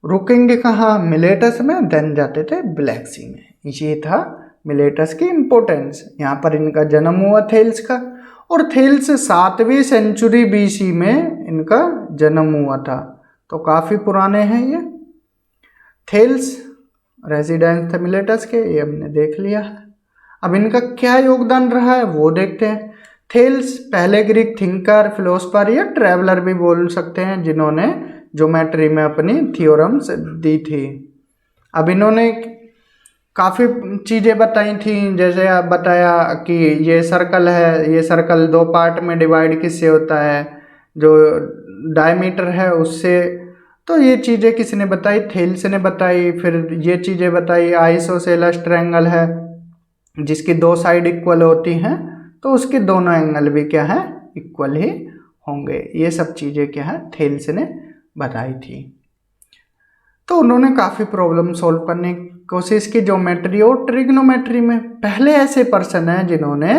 Speaker 1: रुकेंगे कहाँ, मिलेटस में, देन जाते थे ब्लैक सी में। ये था मिलेटस की इम्पोर्टेंस। यहाँ पर इनका जन्म हुआ थेल्स का, और थेल्स 7वीं सेंचुरी बीसी में इनका जन्म हुआ था। तो काफ़ी पुराने हैं ये। थेल्स रेजिडेंस थे मिलेटस के, ये हमने देख लिया है। अब इनका क्या योगदान रहा है वो देखते हैं। थेल्स पहले ग्रीक थिंकर, फिलोसफर या ट्रैवलर भी बोल सकते हैं, जिन्होंने ज्योमेट्री में अपनी थ्योरम्स दी थी। अब इन्होंने काफ़ी चीज़ें बताई थी, जैसे आप बताया कि ये सर्कल है, ये सर्कल 2 पार्ट में डिवाइड किससे होता है, जो डायमीटर है उससे। तो ये चीज़ें किसने बताई, थेल्स ने बताई। फिर ये चीज़ें बताई, आइसोसेलेस ट्रायंगल है जिसकी 2 साइड इक्वल होती हैं, तो उसके दोनों एंगल भी क्या है, इक्वल ही होंगे। ये सब चीज़ें क्या है, थेल्स ने बताई थी। तो उन्होंने काफ़ी प्रॉब्लम सॉल्व करने की कोशिश की ज्योमेट्री और ट्रिग्नोमेट्री में। पहले ऐसे पर्सन हैं जिन्होंने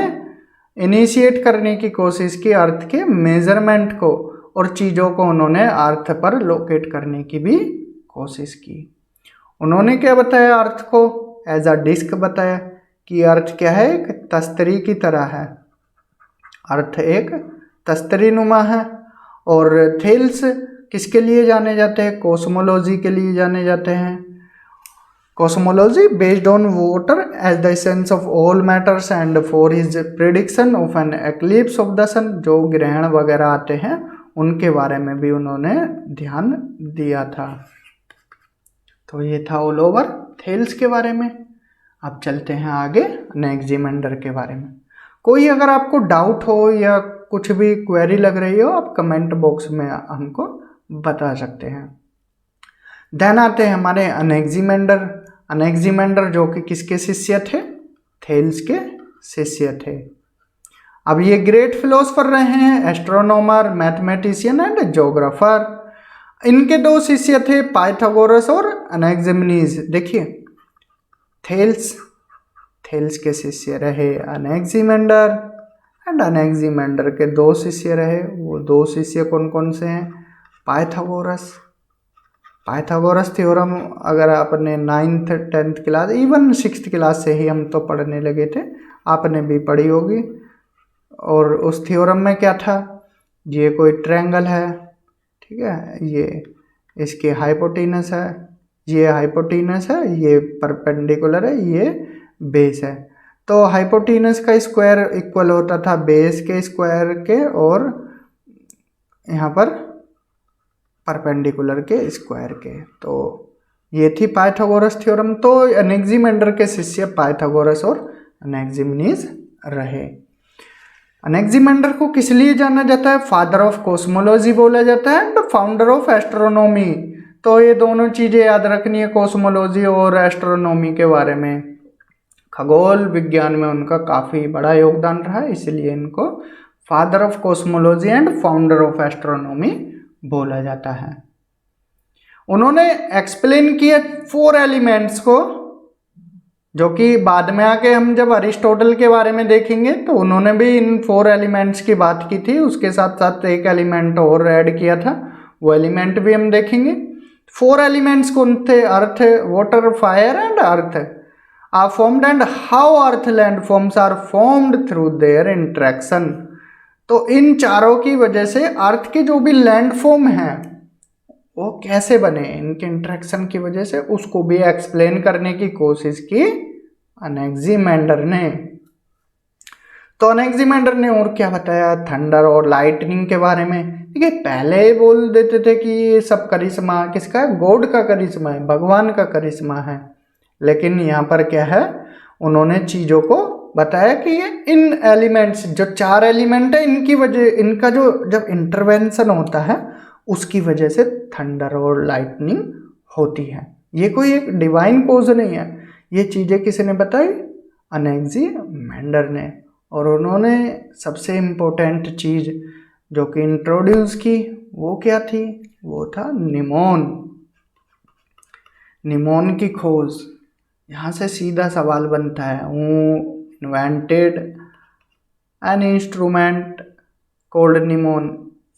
Speaker 1: इनिशिएट करने की कोशिश की अर्थ के मेजरमेंट को, और चीज़ों को उन्होंने अर्थ पर लोकेट करने की भी कोशिश की। उन्होंने क्या बताया, अर्थ को एज अ डिस्क बताया कि अर्थ क्या है, एक तस्तरी की तरह है। अर्थ एक तस्तरी नुमा है। और थेल्स किसके लिए जाने जाते हैं, कॉस्मोलॉजी के लिए जाने जाते हैं। Cosmology based on water as the essence of all matters and for his prediction of an eclipse of the sun, जो ग्रहण वगैरह आते हैं उनके बारे में भी उन्होंने ध्यान दिया था। तो ये था ऑल ओवर थेल्स के बारे में। अब चलते हैं आगे अनेक्सिमेंडर के बारे में। कोई अगर आपको डाउट हो या कुछ भी क्वेरी लग रही हो, आप कमेंट बॉक्स में हमको बता सकते हैं। देन आते हैं हमारे अनेक्सिमेंडर। अनेक्सिमेंडर जो कि किसके शिष्य थे, थेल्स के शिष्य थे। अब ये ग्रेट फिलोसफर रहे हैं, एस्ट्रोनॉमर, मैथमेटिशियन एंड ज्योग्राफर। इनके 2 शिष्य थे, पाइथागोरस और अनेक्सिमेनीज। देखिए थेल्स के शिष्य रहे अनेक्सिमेंडर, एंड अनेक्सिमेंडर के 2 शिष्य रहे। वो 2 शिष्य कौन कौन से हैं, पाइथागोरस थ्योरम अगर आपने 9th 10th class, even 6th class से ही हम तो पढ़ने लगे थे, आपने भी पढ़ी होगी। और उस थ्योरम में क्या था, ये कोई ट्रायंगल है, ठीक है, ये इसके हाइपोटेनस है, ये हाइपोटेनस है, ये परपेंडिकुलर है, ये बेस है। तो हाइपोटेनस का स्क्वायर इक्वल होता था बेस के स्क्वायर के, और यहाँ पर परपेंडिकुलर के स्क्वायर के। तो ये थी पाइथागोरस थ्योरम। तो अनेक्सिमेंडर के शिष्य पाइथागोरस और अनेक्सिमेनीज रहे। अनेक्जिमेंडर को किस लिए जाना जाता है? फादर ऑफ कॉस्मोलॉजी बोला जाता है एंड फाउंडर ऑफ एस्ट्रोनॉमी। तो ये दोनों चीजें याद रखनी है कॉस्मोलॉजी और एस्ट्रोनॉमी के बारे में। खगोल विज्ञान में उनका काफी बड़ा योगदान रहा है, इसलिए इनको father of cosmology and founder of astronomy बोला जाता है। उन्होंने एक्सप्लेन किया 4 एलिमेंट्स को, जो कि बाद में आके हम जब अरिस्टोटल के बारे में देखेंगे तो उन्होंने भी इन 4 एलिमेंट्स की बात की थी। उसके साथ साथ एक एलिमेंट और ऐड किया था, वो एलिमेंट भी हम देखेंगे। 4 एलिमेंट्स कौन थे? Earth, water, fire and earth are formed and how earth land forms are formed through their interaction. तो इन चारों की वजह से अर्थ के जो भी लैंड फॉर्म है वो कैसे बने, इनके इंटरेक्शन की वजह से, उसको भी एक्सप्लेन करने की कोशिश की अनेक्जिमेंडर ने। तो अनेक्जिमेंडर ने और क्या बताया? थंडर और लाइटनिंग के बारे में। देखिए पहले ही बोल देते थे कि ये सब करिश्मा किसका है? गॉड का करिश्मा है, भगवान का करिश्मा है। लेकिन यहाँ पर क्या है, उन्होंने चीज़ों को बताया कि ये इन एलिमेंट्स, जो 4 एलिमेंट है, इनकी वजह, इनका जो जब इंटरवेंशन होता है उसकी वजह से थंडर और लाइटनिंग होती है। ये कोई एक डिवाइन कोज नहीं है, ये चीज़ें किसी ने बताई? अनेक्जिमेंडर ने। और उन्होंने सबसे इम्पोर्टेंट चीज़ जो कि इंट्रोड्यूस की वो क्या थी? वो था निमोन। निमोन की खोज। यहाँ से सीधा सवाल बनता है, who invented an instrument called gnomon?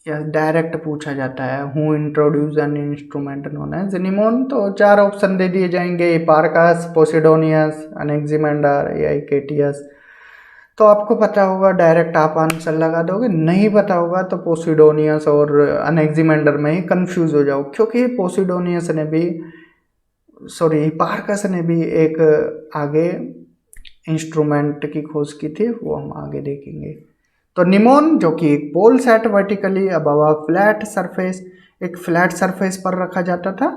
Speaker 1: या डायरेक्ट पूछा जाता है, who introduce an instrument known as gnomon? तो 4 ऑप्शन दे दिए जाएंगे, हिपार्कस, पोसिडोनियस, अनेक्जिमेंडर या हिकेटियस। तो आपको पता होगा, डायरेक्ट आप आंसर लगा दोगे। नहीं पता होगा तो पोसिडोनियस और अनेक्जिमेंडर में ही कंफ्यूज हो जाओ, क्योंकि पोसिडोनियस ने भी, सॉरी, हिपार्कस ने भी एक आगे इंस्ट्रूमेंट की खोज की थी, वो हम आगे देखेंगे। तो निमोन जो कि एक pole set vertically above a flat surface, एक फ्लैट सरफेस पर रखा जाता था,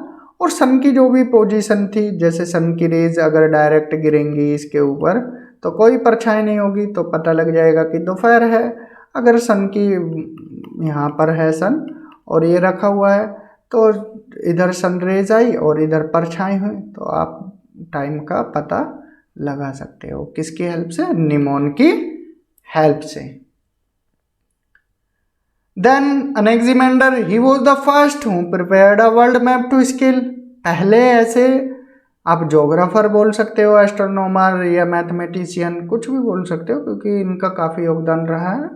Speaker 1: और सन की जो भी पोजीशन थी, जैसे सन की रेज अगर डायरेक्ट गिरेंगी इसके ऊपर तो कोई परछाई नहीं होगी, तो पता लग जाएगा कि दोपहर है। अगर सन की, यहाँ पर है सन और ये रखा हुआ है, तो इधर सन रेज आई और इधर परछाई हुई, तो आप टाइम का पता लगा सकते हो। किसकी हेल्प से? निमोन की हेल्प से। Then Anaximander, he was the first who prepared a world map to scale. पहले ऐसे आप जोग्राफर बोल सकते हो, एस्ट्रोनॉमर या मैथमेटिशियन, कुछ भी बोल सकते हो, क्योंकि इनका काफ़ी योगदान रहा है।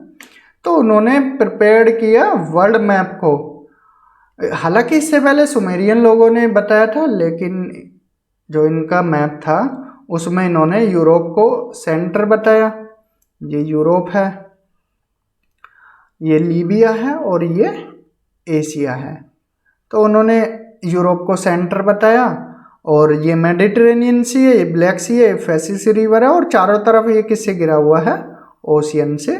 Speaker 1: तो उन्होंने प्रिपेयर्ड किया वर्ल्ड मैप को। हालांकि इससे पहले सुमेरियन लोगों ने बताया था, लेकिन जो इनका मैप था उसमें इन्होंने यूरोप को सेंटर बताया। ये यूरोप है, ये लीबिया है और ये एशिया है। तो उन्होंने यूरोप को सेंटर बताया, और ये मेडिटेरेनियन सी है, ये ब्लैक सी है, फैसिस रिवर है, और चारों तरफ ये किससे घिरा हुआ है? ओशियन से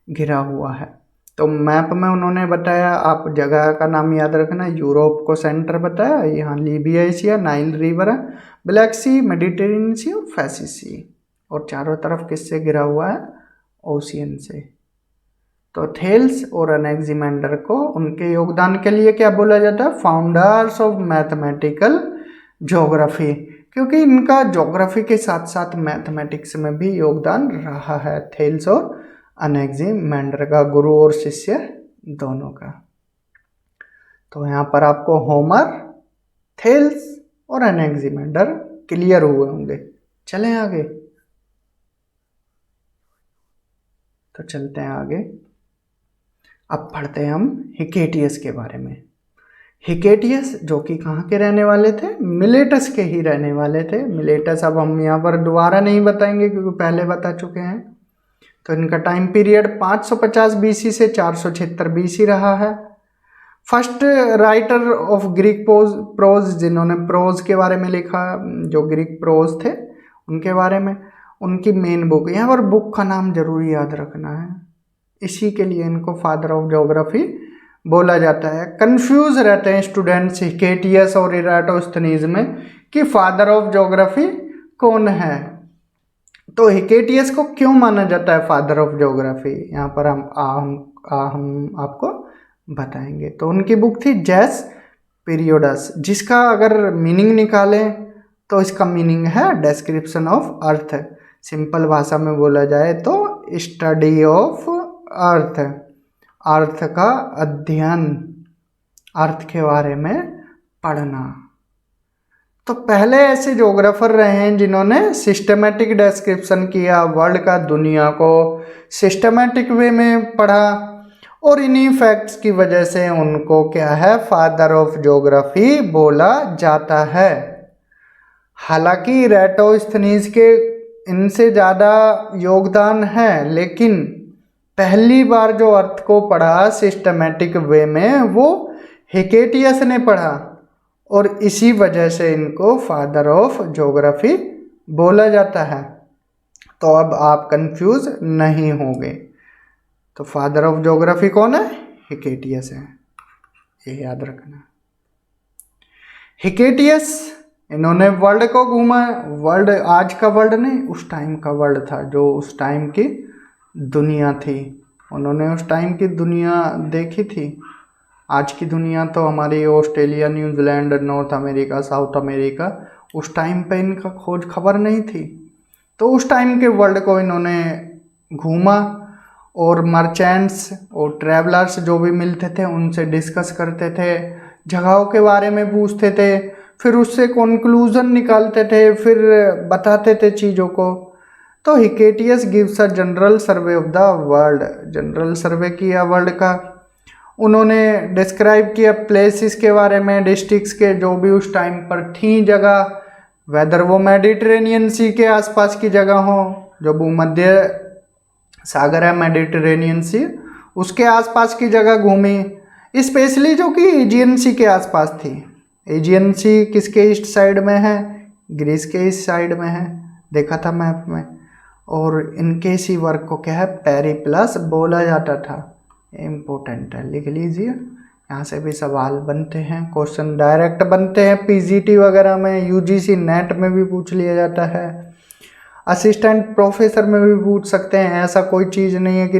Speaker 1: घिरा हुआ है। तो मैप में उन्होंने बताया, आप जगह का नाम याद रखना, यूरोप को सेंटर बताया, यहाँ लीबिया एशिया, नाइल रिवर है, ब्लैक सी, मेडिटेरेनियन सी और फैसिस सी, और चारों तरफ किससे घिरा हुआ है? ओशियन से। तो थेल्स और अनेक्जिमेंडर को उनके योगदान के लिए क्या बोला जाता है? फाउंडर्स ऑफ मैथमेटिकल ज्योग्राफी, क्योंकि इनका ज्योग्राफी के साथ साथ मैथमेटिक्स में भी योगदान रहा है, थेल्स और अनेक्जिमेंडर का, गुरु और शिष्य दोनों का। तो यहाँ पर आपको होमर, थेल्स और अनेक्जिमेंडर क्लियर हुए होंगे। चलें आगे, तो चलते हैं आगे। अब पढ़ते हैं हम हिकेटियस के बारे में। हिकेटियस जो कि कहाँ के रहने वाले थे? मिलेटस के ही रहने वाले थे। मिलेटस अब हम यहाँ पर दोबारा नहीं बताएंगे, क्योंकि पहले बता चुके हैं। तो इनका टाइम पीरियड 550 बीसी से 476 बीसी रहा है। First writer of Greek prose, जिन्होंने प्रोज के बारे में लिखा, जो ग्रीक प्रोज थे उनके बारे में, उनकी मेन बुक, यहाँ पर बुक का नाम जरूर याद रखना है, इसी के लिए इनको फादर ऑफ ज्योग्राफी बोला जाता है। कंफ्यूज रहते हैं स्टूडेंट्स हिकेटियस और इराटोस्थनीज में कि फादर ऑफ ज्योग्राफी कौन है। तो हिकेटियस को क्यों माना जाता है फादर ऑफ ज्योग्राफी, यहाँ पर हम आपको बताएंगे। तो उनकी बुक थी जेस पीरियोडस, जिसका अगर मीनिंग निकालें तो इसका मीनिंग है डिस्क्रिप्शन ऑफ अर्थ। सिंपल भाषा में बोला जाए तो स्टडी ऑफ अर्थ, अर्थ का अध्ययन, अर्थ के बारे में पढ़ना। तो पहले ऐसे ज्योग्राफर रहे हैं जिन्होंने सिस्टमेटिक डिस्क्रिप्शन किया वर्ल्ड का, दुनिया को सिस्टमेटिक वे में पढ़ा, और इन्हीं फैक्ट्स की वजह से उनको क्या है, फादर ऑफ ज्योग्राफी बोला जाता है। हालांकि इरेटोस्थनीज के इनसे ज़्यादा योगदान है, लेकिन पहली बार जो अर्थ को पढ़ा सिस्टमेटिक वे में वो हिकेटियस ने पढ़ा, और इसी वजह से इनको फादर ऑफ ज्योग्राफी बोला जाता है। तो अब आप कंफ्यूज नहीं होंगे। तो फादर ऑफ ज्योग्राफी कौन है? हिकेटियस है, ये याद रखना। हिकेटियस, इन्होंने वर्ल्ड को घूमा। वर्ल्ड आज का वर्ल्ड नहीं, उस टाइम का वर्ल्ड था, जो उस टाइम की दुनिया थी। उन्होंने उस टाइम की दुनिया देखी थी। आज की दुनिया तो हमारी Australia, New Zealand, north America, south America, उस टाइम पे इनका खोज खबर नहीं थी। तो उस टाइम के वर्ल्ड को इन्होंने घूमा, और मर्चेंट्स और ट्रैवलर्स जो भी मिलते थे उनसे डिस्कस करते थे, जगहों के बारे में पूछते थे, फिर उससे कंक्लूजन निकालते थे, फिर बताते थे चीज़ों को। तो Hecataeus gives a general survey of the world, general survey किया वर्ल्ड का। उन्होंने डिस्क्राइब किया प्लेसेस के बारे में, डिस्ट्रिक्ट्स के, जो भी उस टाइम पर थी जगह, वेदर वो मेडिटेरेनियन सी के आसपास की जगह हो, जो भूमध्य सागर है मेडिटेरेनियन सी, उसके आसपास की जगह घूमी, स्पेशली जो कि एजियन सी के आसपास थी। एजियन सी किसके ईस्ट साइड में है? ग्रीस के ईस्ट साइड में है, देखा था मैप में। और इनके इसी वर्क को क्या है, पेरिप्लस बोला जाता था। इम्पोर्टेंट है, लिख लीजिए, यहाँ से भी सवाल बनते हैं, क्वेश्चन डायरेक्ट बनते हैं पीजीटी वगैरह में, यूजीसी नेट में भी पूछ लिया जाता है, असिस्टेंट प्रोफेसर में भी पूछ सकते हैं। ऐसा कोई चीज़ नहीं है कि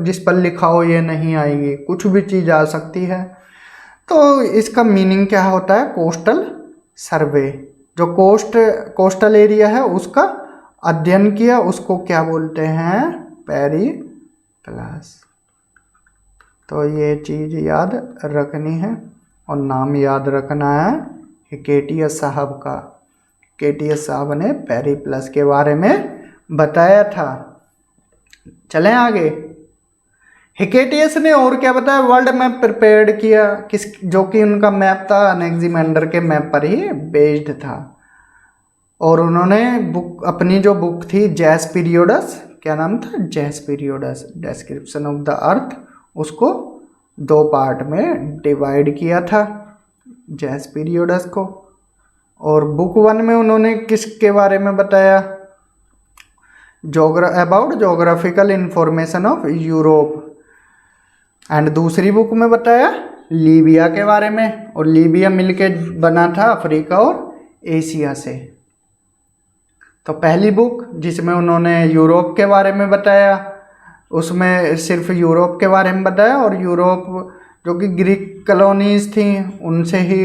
Speaker 1: जिस पर लिखा हो ये नहीं आएगी, कुछ भी चीज़ आ सकती है। तो इसका मीनिंग क्या होता है? कोस्टल सर्वे, जो कोस्टल एरिया है उसका अध्ययन किया, उसको क्या बोलते हैं? पेरिप्लस। तो ये चीज़ याद रखनी है, और नाम याद रखना है हिकेटियस साहब का। हिकेटियस साहब ने पेरिप्लस के बारे में बताया था। चलें आगे। हिकेटियस ने और क्या बताया? वर्ल्ड मैप प्रिपेयर्ड किया, जो कि उनका मैप था अनेक्सिमेंडर के मैप पर ही बेस्ड था। और उन्होंने अपनी जो बुक थी जेस पीरियोडस, क्या नाम था? जेस पीरियोडस, डिस्क्रिप्शन ऑफ द अर्थ, उसको 2 पार्ट में डिवाइड किया था जेस पीरियोडस को। और बुक 1 में उन्होंने किसके बारे में बताया? About geographical information of Europe. And दूसरी बुक में बताया लीबिया के बारे में, और लीबिया मिलके बना था अफ्रीका और एशिया से। तो पहली बुक जिसमें उन्होंने यूरोप के बारे में बताया, उसमें सिर्फ यूरोप के बारे में बताया, और यूरोप जो कि ग्रीक कॉलोनीज थी उनसे ही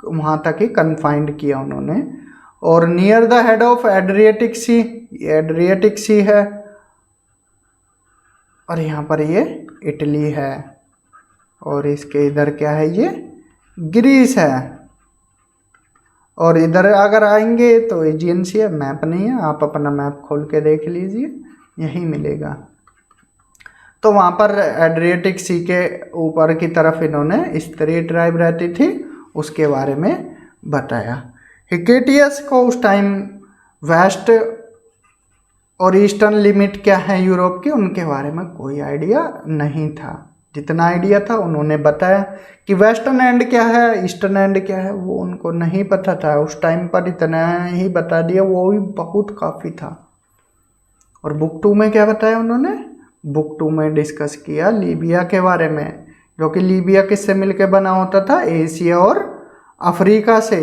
Speaker 1: वहाँ तक ही कन्फाइंड किया उन्होंने। और नियर द हेड ऑफ एड्रिएटिक सी, ये एड्रिएटिक सी है, और यहाँ पर ये इटली है, और इसके इधर क्या है? ये ग्रीस है। और इधर अगर आएंगे तो एजियन सी है, मैप नहीं है, आप अपना मैप खोल के देख लीजिए, यही मिलेगा। तो वहाँ पर एड्रिएटिक सी के ऊपर की तरफ इन्होंने स्त्री ट्राइब रहती थी, उसके बारे में बताया। हिकेटियस को उस टाइम वेस्ट और ईस्टर्न लिमिट क्या है यूरोप की, उनके बारे में कोई आइडिया नहीं था। जितना आइडिया था उन्होंने बताया कि वेस्टर्न एंड क्या है, ईस्टर्न एंड क्या है, वो उनको नहीं पता था उस टाइम पर, इतना ही बता दिया, वो भी बहुत काफ़ी था। और बुक 2 में क्या बताया उन्होंने? बुक 2 में डिस्कस किया लीबिया के बारे में, जो कि लीबिया किससे मिलके बना होता था? एशिया और अफ्रीका से।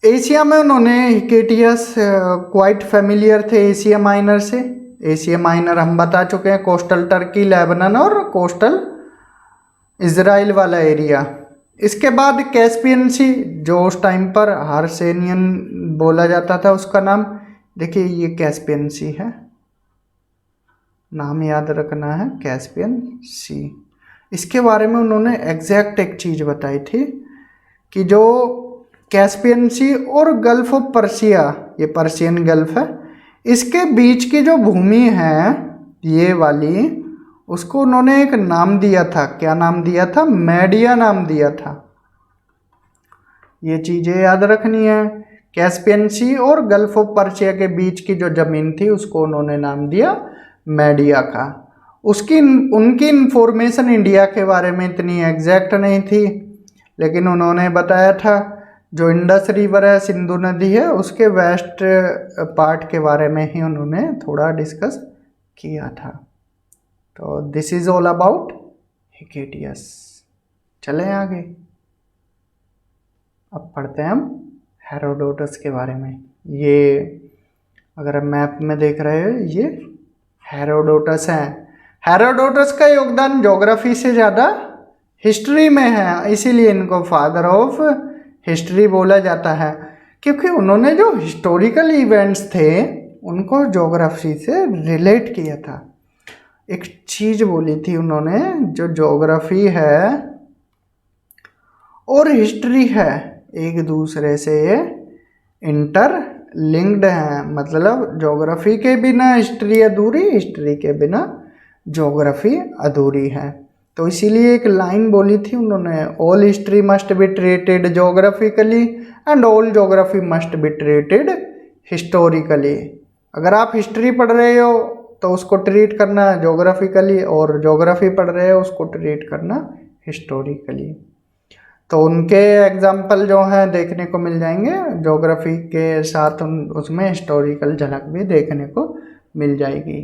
Speaker 1: एशिया में उन्होंने हिकेटियस क्वाइट फेमिलियर थे एशिया माइनर से। एशिया माइनर हम बता चुके हैं, कोस्टल टर्की, लेबनान और कोस्टल इजराइल वाला एरिया। इसके बाद कैस्पियन सी, जो उस टाइम पर हार्सेनियन बोला जाता था उसका नाम। देखिए ये कैस्पियन सी है, नाम याद रखना है, कैस्पियन सी। इसके बारे में उन्होंने एग्जैक्ट एक चीज़ बताई थी कि जो कैस्पियन सी और गल्फ ऑफ पर्सिया, ये पर्शियन गल्फ है, इसके बीच की जो भूमि है ये वाली, उसको उन्होंने एक नाम दिया था। क्या नाम दिया था? मेडिया नाम दिया था। ये चीज़ें याद रखनी है। कैस्पियन सी और गल्फ ऑफ पर्शिया के बीच की जो ज़मीन थी उसको उन्होंने नाम दिया मेडिया का। उनकी इंफॉर्मेशन इंडिया के बारे में इतनी एग्जैक्ट नहीं थी, लेकिन उन्होंने बताया था जो इंडस रिवर है, सिंधु नदी है, उसके वेस्ट पार्ट के बारे में ही उन्होंने थोड़ा डिस्कस किया था। तो this is all about Hecataeus. चलें आगे, अब पढ़ते हैं हम हेरोडोटस के बारे में। ये अगर हम मैप में देख रहे हो, ये हेरोडोटस हैं। हेरोडोटस का योगदान ज्योग्राफी से ज़्यादा हिस्ट्री में है, इसीलिए इनको फादर ऑफ हिस्ट्री बोला जाता है, क्योंकि उन्होंने जो हिस्टोरिकल इवेंट्स थे उनको ज्योग्राफी से रिलेट किया था। एक चीज़ बोली थी उन्होंने, जो ज्योग्राफी है और हिस्ट्री है एक दूसरे से इंटर लिंक्ड हैं। मतलब ज्योग्राफी के बिना हिस्ट्री अधूरी, हिस्ट्री के बिना ज्योग्राफी अधूरी है। तो इसीलिए एक लाइन बोली थी उन्होंने, all history must be treated geographically and all geography must be treated historically. अगर आप हिस्ट्री पढ़ रहे हो तो उसको ट्रीट करना ज्योग्राफिकली, और ज्योग्राफी पढ़ रहे हो उसको ट्रीट करना हिस्टोरिकली। तो उनके एग्जाम्पल जो हैं देखने को मिल जाएंगे, ज्योग्राफी के साथ उसमें हिस्टोरिकल झलक भी देखने को मिल जाएगी।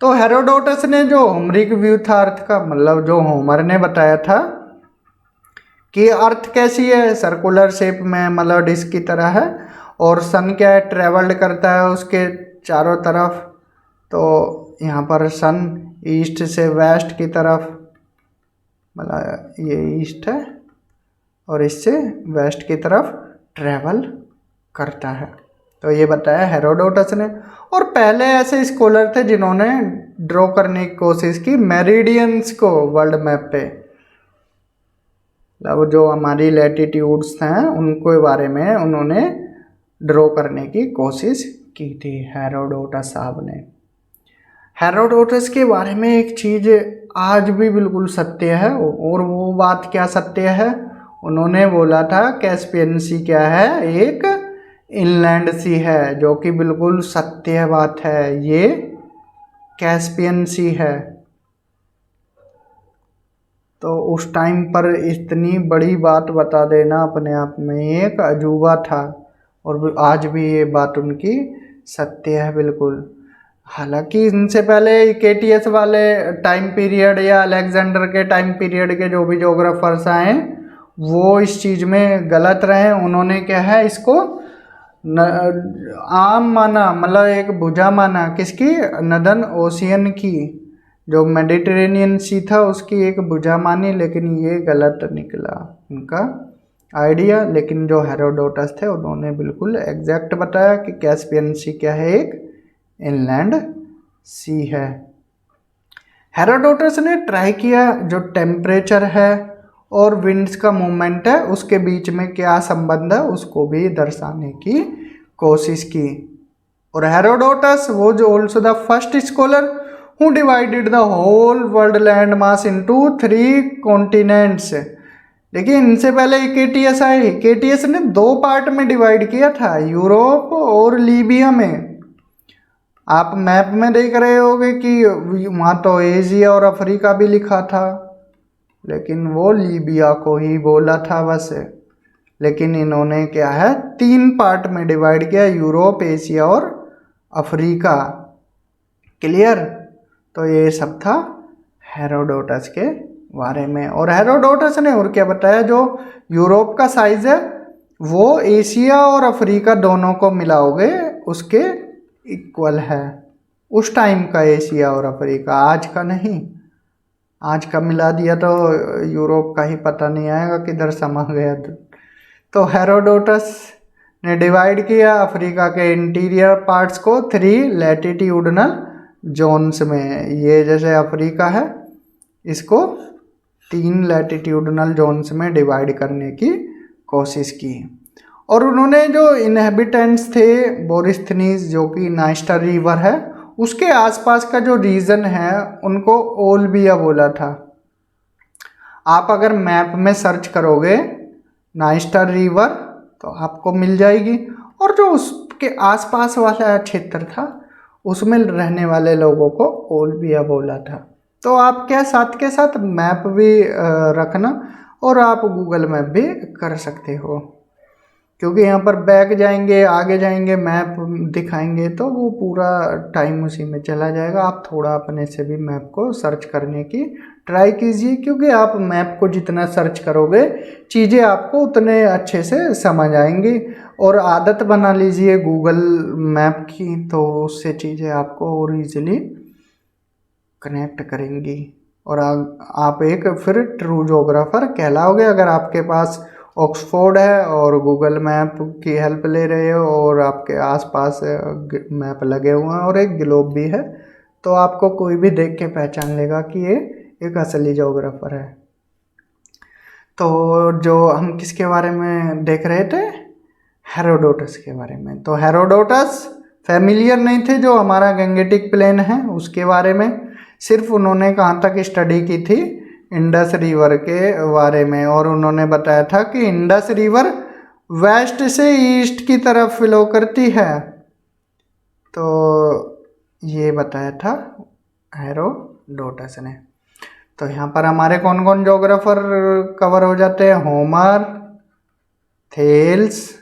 Speaker 1: तो हेरोडोटस ने जो होमरिक व्यू था अर्थ का, मतलब जो होमर ने बताया था कि अर्थ कैसी है, सर्कुलर शेप में, मतलब डिस्क की तरह है, और सन क्या है, ट्रेवल्ड करता है उसके चारों तरफ। तो यहाँ पर सन ईस्ट से वेस्ट की तरफ, मतलब ये ईस्ट है और इससे वेस्ट की तरफ ट्रेवल करता है। तो ये बताया हेरोडोटस ने। और पहले ऐसे स्कॉलर थे जिन्होंने ड्रॉ करने की कोशिश की मेरिडियंस को वर्ल्ड मैप पे, मतलब जो हमारी लैटिट्यूड्स हैं उनके बारे में उन्होंने ड्रॉ करने की कोशिश की थी हेरोडोटस साहब ने। हेरोडोटस के बारे में एक चीज़ आज भी बिल्कुल सत्य है, और वो बात क्या सत्य है? उन्होंने बोला था कैस्पियन सी क्या है, एक इनलैंड सी है, जो कि बिल्कुल सत्य बात है। ये कैस्पियन सी है। तो उस टाइम पर इतनी बड़ी बात बता देना अपने आप में एक अजूबा था, और आज भी ये बात उनकी सत्य है बिल्कुल। हालांकि इनसे पहले केटीएस वाले टाइम पीरियड या अलेक्जेंडर के टाइम पीरियड के जो भी जोग्राफर्स आए वो इस चीज़ में गलत रहे। उन्होंने क्या है, इसको आम माना, मतलब एक भुजा माना, किसकी? नदन ओशियन की, जो मेडिटेरेनियन सी था उसकी एक भुजा मानी, लेकिन ये गलत निकला उनका आइडिया। लेकिन जो हेरोडोटस थे उन्होंने बिल्कुल एग्जैक्ट बताया कि कैस्पियन सी क्या है, एक इनलैंड सी है। हेरोडोटस ने ट्राई किया जो टेम्परेचर है और विंड्स का मूवमेंट है उसके बीच में क्या संबंध है उसको भी दर्शाने की कोशिश की। और हेरोडोटस वो जो also the first scholar who divided the whole world land mass into 3 continents. देखिए इनसे पहले हिकेटियस आए, हिकेटियस ने 2 पार्ट में डिवाइड किया था, यूरोप और लीबिया में। आप मैप में देख रहे होगे कि वहाँ तो एशिया और अफ्रीका भी लिखा था, लेकिन वो लीबिया को ही बोला था बस। लेकिन इन्होंने क्या है 3 पार्ट में डिवाइड किया, यूरोप, एशिया और अफ्रीका। क्लियर? तो ये सब था हेरोडोटस के बारे में। और हेरोडोटस ने और क्या बताया, जो यूरोप का साइज है वो एशिया और अफ्रीका दोनों को मिलाओगे उसके इक्वल है। उस टाइम का एशिया और अफ्रीका, आज का नहीं। आज का मिला दिया तो यूरोप का ही पता नहीं आएगा किधर समा गया। तो हेरोडोटस ने डिवाइड किया अफ्रीका के इंटीरियर पार्ट्स को 3 लैटिट्यूडनल जोन्स में। ये जैसे अफ्रीका है, इसको 3 लैटिट्यूडनल जोन्स में डिवाइड करने की कोशिश की। और उन्होंने जो इनहेबिटेंट्स थे बोरिस्थनीज, जो कि नाइस्टर रिवर है उसके आसपास का जो रीजन है, उनको ओल्बिया बोला था। आप अगर मैप में सर्च करोगे नाइस्टर रिवर तो आपको मिल जाएगी, और जो उसके आसपास वाला क्षेत्र था उसमें रहने वाले लोगों को ओल्बिया बोला था। तो आप क्या साथ के साथ मैप भी रखना, और आप गूगल मैप भी कर सकते हो, क्योंकि यहाँ पर बैक जाएंगे आगे जाएंगे मैप दिखाएंगे तो वो पूरा टाइम उसी में चला जाएगा। आप थोड़ा अपने से भी मैप को सर्च करने की ट्राई कीजिए, क्योंकि आप मैप को जितना सर्च करोगे चीज़ें आपको उतने अच्छे से समझ आएंगी। और आदत बना लीजिए गूगल मैप की, तो उससे चीज़ें आपको और ईजिली कनेक्ट करेंगी, और आप एक फिर ट्रू जोग्राफर कहलाओगे। अगर आपके पास ऑक्सफोर्ड है और गूगल मैप की हेल्प ले रहे हो और आपके आसपास मैप लगे हुए हैं और एक ग्लोब भी है, तो आपको कोई भी देख के पहचान लेगा कि ये एक असली जोग्राफर है। तो जो हम किसके बारे में देख रहे थे, हेरोडोटस के बारे में। तो हेरोडोटस फैमिलियर नहीं थे जो हमारा गैंगेटिक प्लेन है उसके बारे में, सिर्फ उन्होंने कहाँ तक स्टडी की थी, इंडस रिवर के बारे में। और उन्होंने बताया था कि इंडस रिवर वेस्ट से ईस्ट की तरफ फ्लो करती है, तो ये बताया था हेरोडोटस ने। तो यहाँ पर हमारे कौन कौन जोग्राफर कवर हो जाते हैं, Homer, Thales,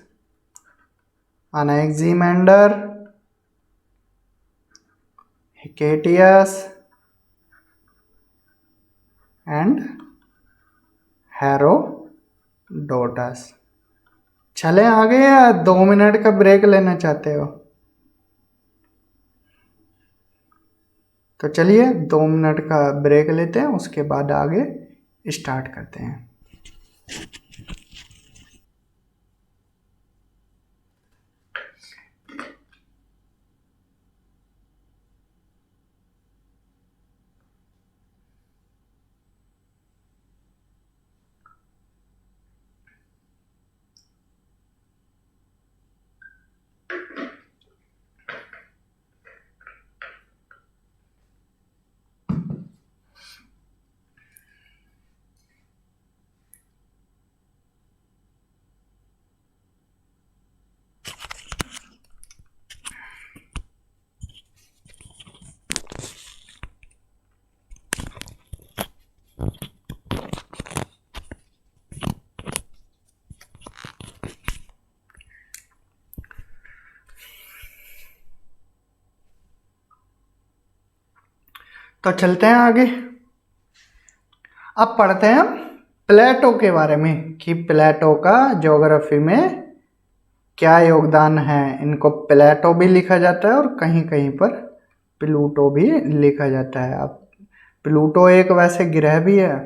Speaker 1: Anaximander, Hecataeus and Herodotus. चले आगे या 2 मिनट का ब्रेक लेना चाहते हो? तो चलिए 2 मिनट का ब्रेक लेते हैं, उसके बाद आगे स्टार्ट करते हैं। तो चलते हैं आगे। अब पढ़ते हैं प्लेटो के बारे में कि प्लेटो का ज्योग्राफी में क्या योगदान है। इनको प्लेटो भी लिखा जाता है और कहीं कहीं पर प्लूटो भी लिखा जाता है। अब प्लूटो एक वैसे ग्रह भी है,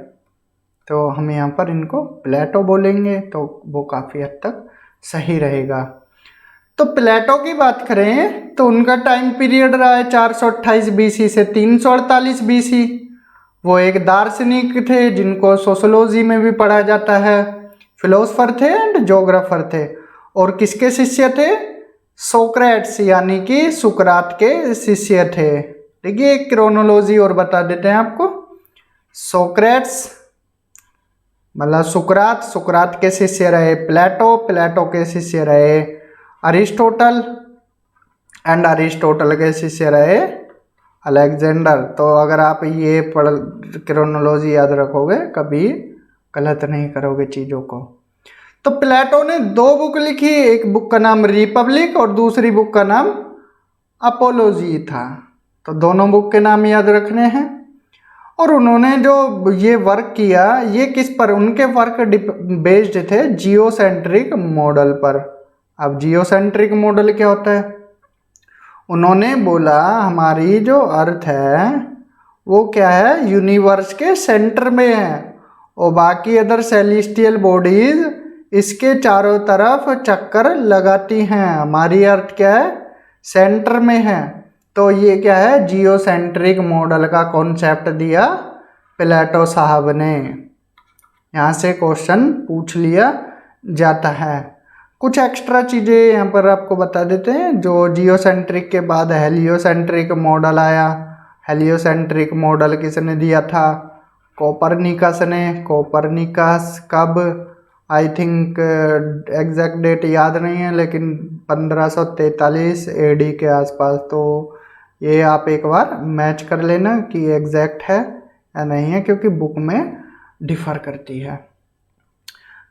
Speaker 1: तो हम यहाँ पर इनको प्लेटो बोलेंगे तो वो काफ़ी हद तक सही रहेगा। तो प्लेटो की बात करें तो उनका टाइम पीरियड रहा है 428 बीसी से 348 बीसी। वो एक दार्शनिक थे जिनको सोशोलॉजी में भी पढ़ा जाता है, फिलोसफर थे एंड जोग्राफर थे। और किसके शिष्य थे? सोक्रेट्स यानी कि सुकरात के शिष्य थे। देखिए एक क्रोनोलॉजी और बता देते हैं आपको। सोक्रेट्स मतलब सुकरात, सुकरात के शिष्य रहे प्लेटो, प्लेटो के शिष्य रहे अरिस्टोटल एंड अरिस्टोटल के शिष्य रहे अलेक्जेंडर। तो अगर आप ये क्रोनोलॉजी याद रखोगे कभी गलत नहीं करोगे चीज़ों को। तो प्लेटो ने 2 बुक लिखी, एक बुक का नाम रिपब्लिक और दूसरी बुक का नाम अपोलॉजी था। तो दोनों बुक के नाम याद रखने हैं। और उन्होंने जो ये वर्क किया ये किस पर, उनके वर्क बेस्ड थे जियोसेंट्रिक मॉडल पर। अब जियोसेंट्रिक मॉडल क्या होता है? उन्होंने बोला हमारी जो अर्थ है वो क्या है, यूनिवर्स के सेंटर में है और बाकी अदर सेलेस्टियल बॉडीज इसके चारों तरफ चक्कर लगाती हैं। हमारी अर्थ क्या है, सेंटर में है। तो ये क्या है, जियोसेंट्रिक मॉडल का कॉन्सेप्ट दिया प्लेटो साहब ने। यहाँ से क्वेश्चन पूछ लिया जाता है। कुछ एक्स्ट्रा चीज़ें यहाँ पर आपको बता देते हैं। जो जियोसेंट्रिक के बाद हेलियोसेंट्रिक मॉडल आया। हेलियोसेंट्रिक मॉडल किसने दिया था? कोपरनिकस ने। कोपरनिकस कब, आई थिंक एग्जैक्ट डेट याद नहीं है, लेकिन 1543 AD के आसपास। तो ये आप एक बार मैच कर लेना कि एग्जैक्ट है या नहीं है, क्योंकि बुक में डिफर करती है।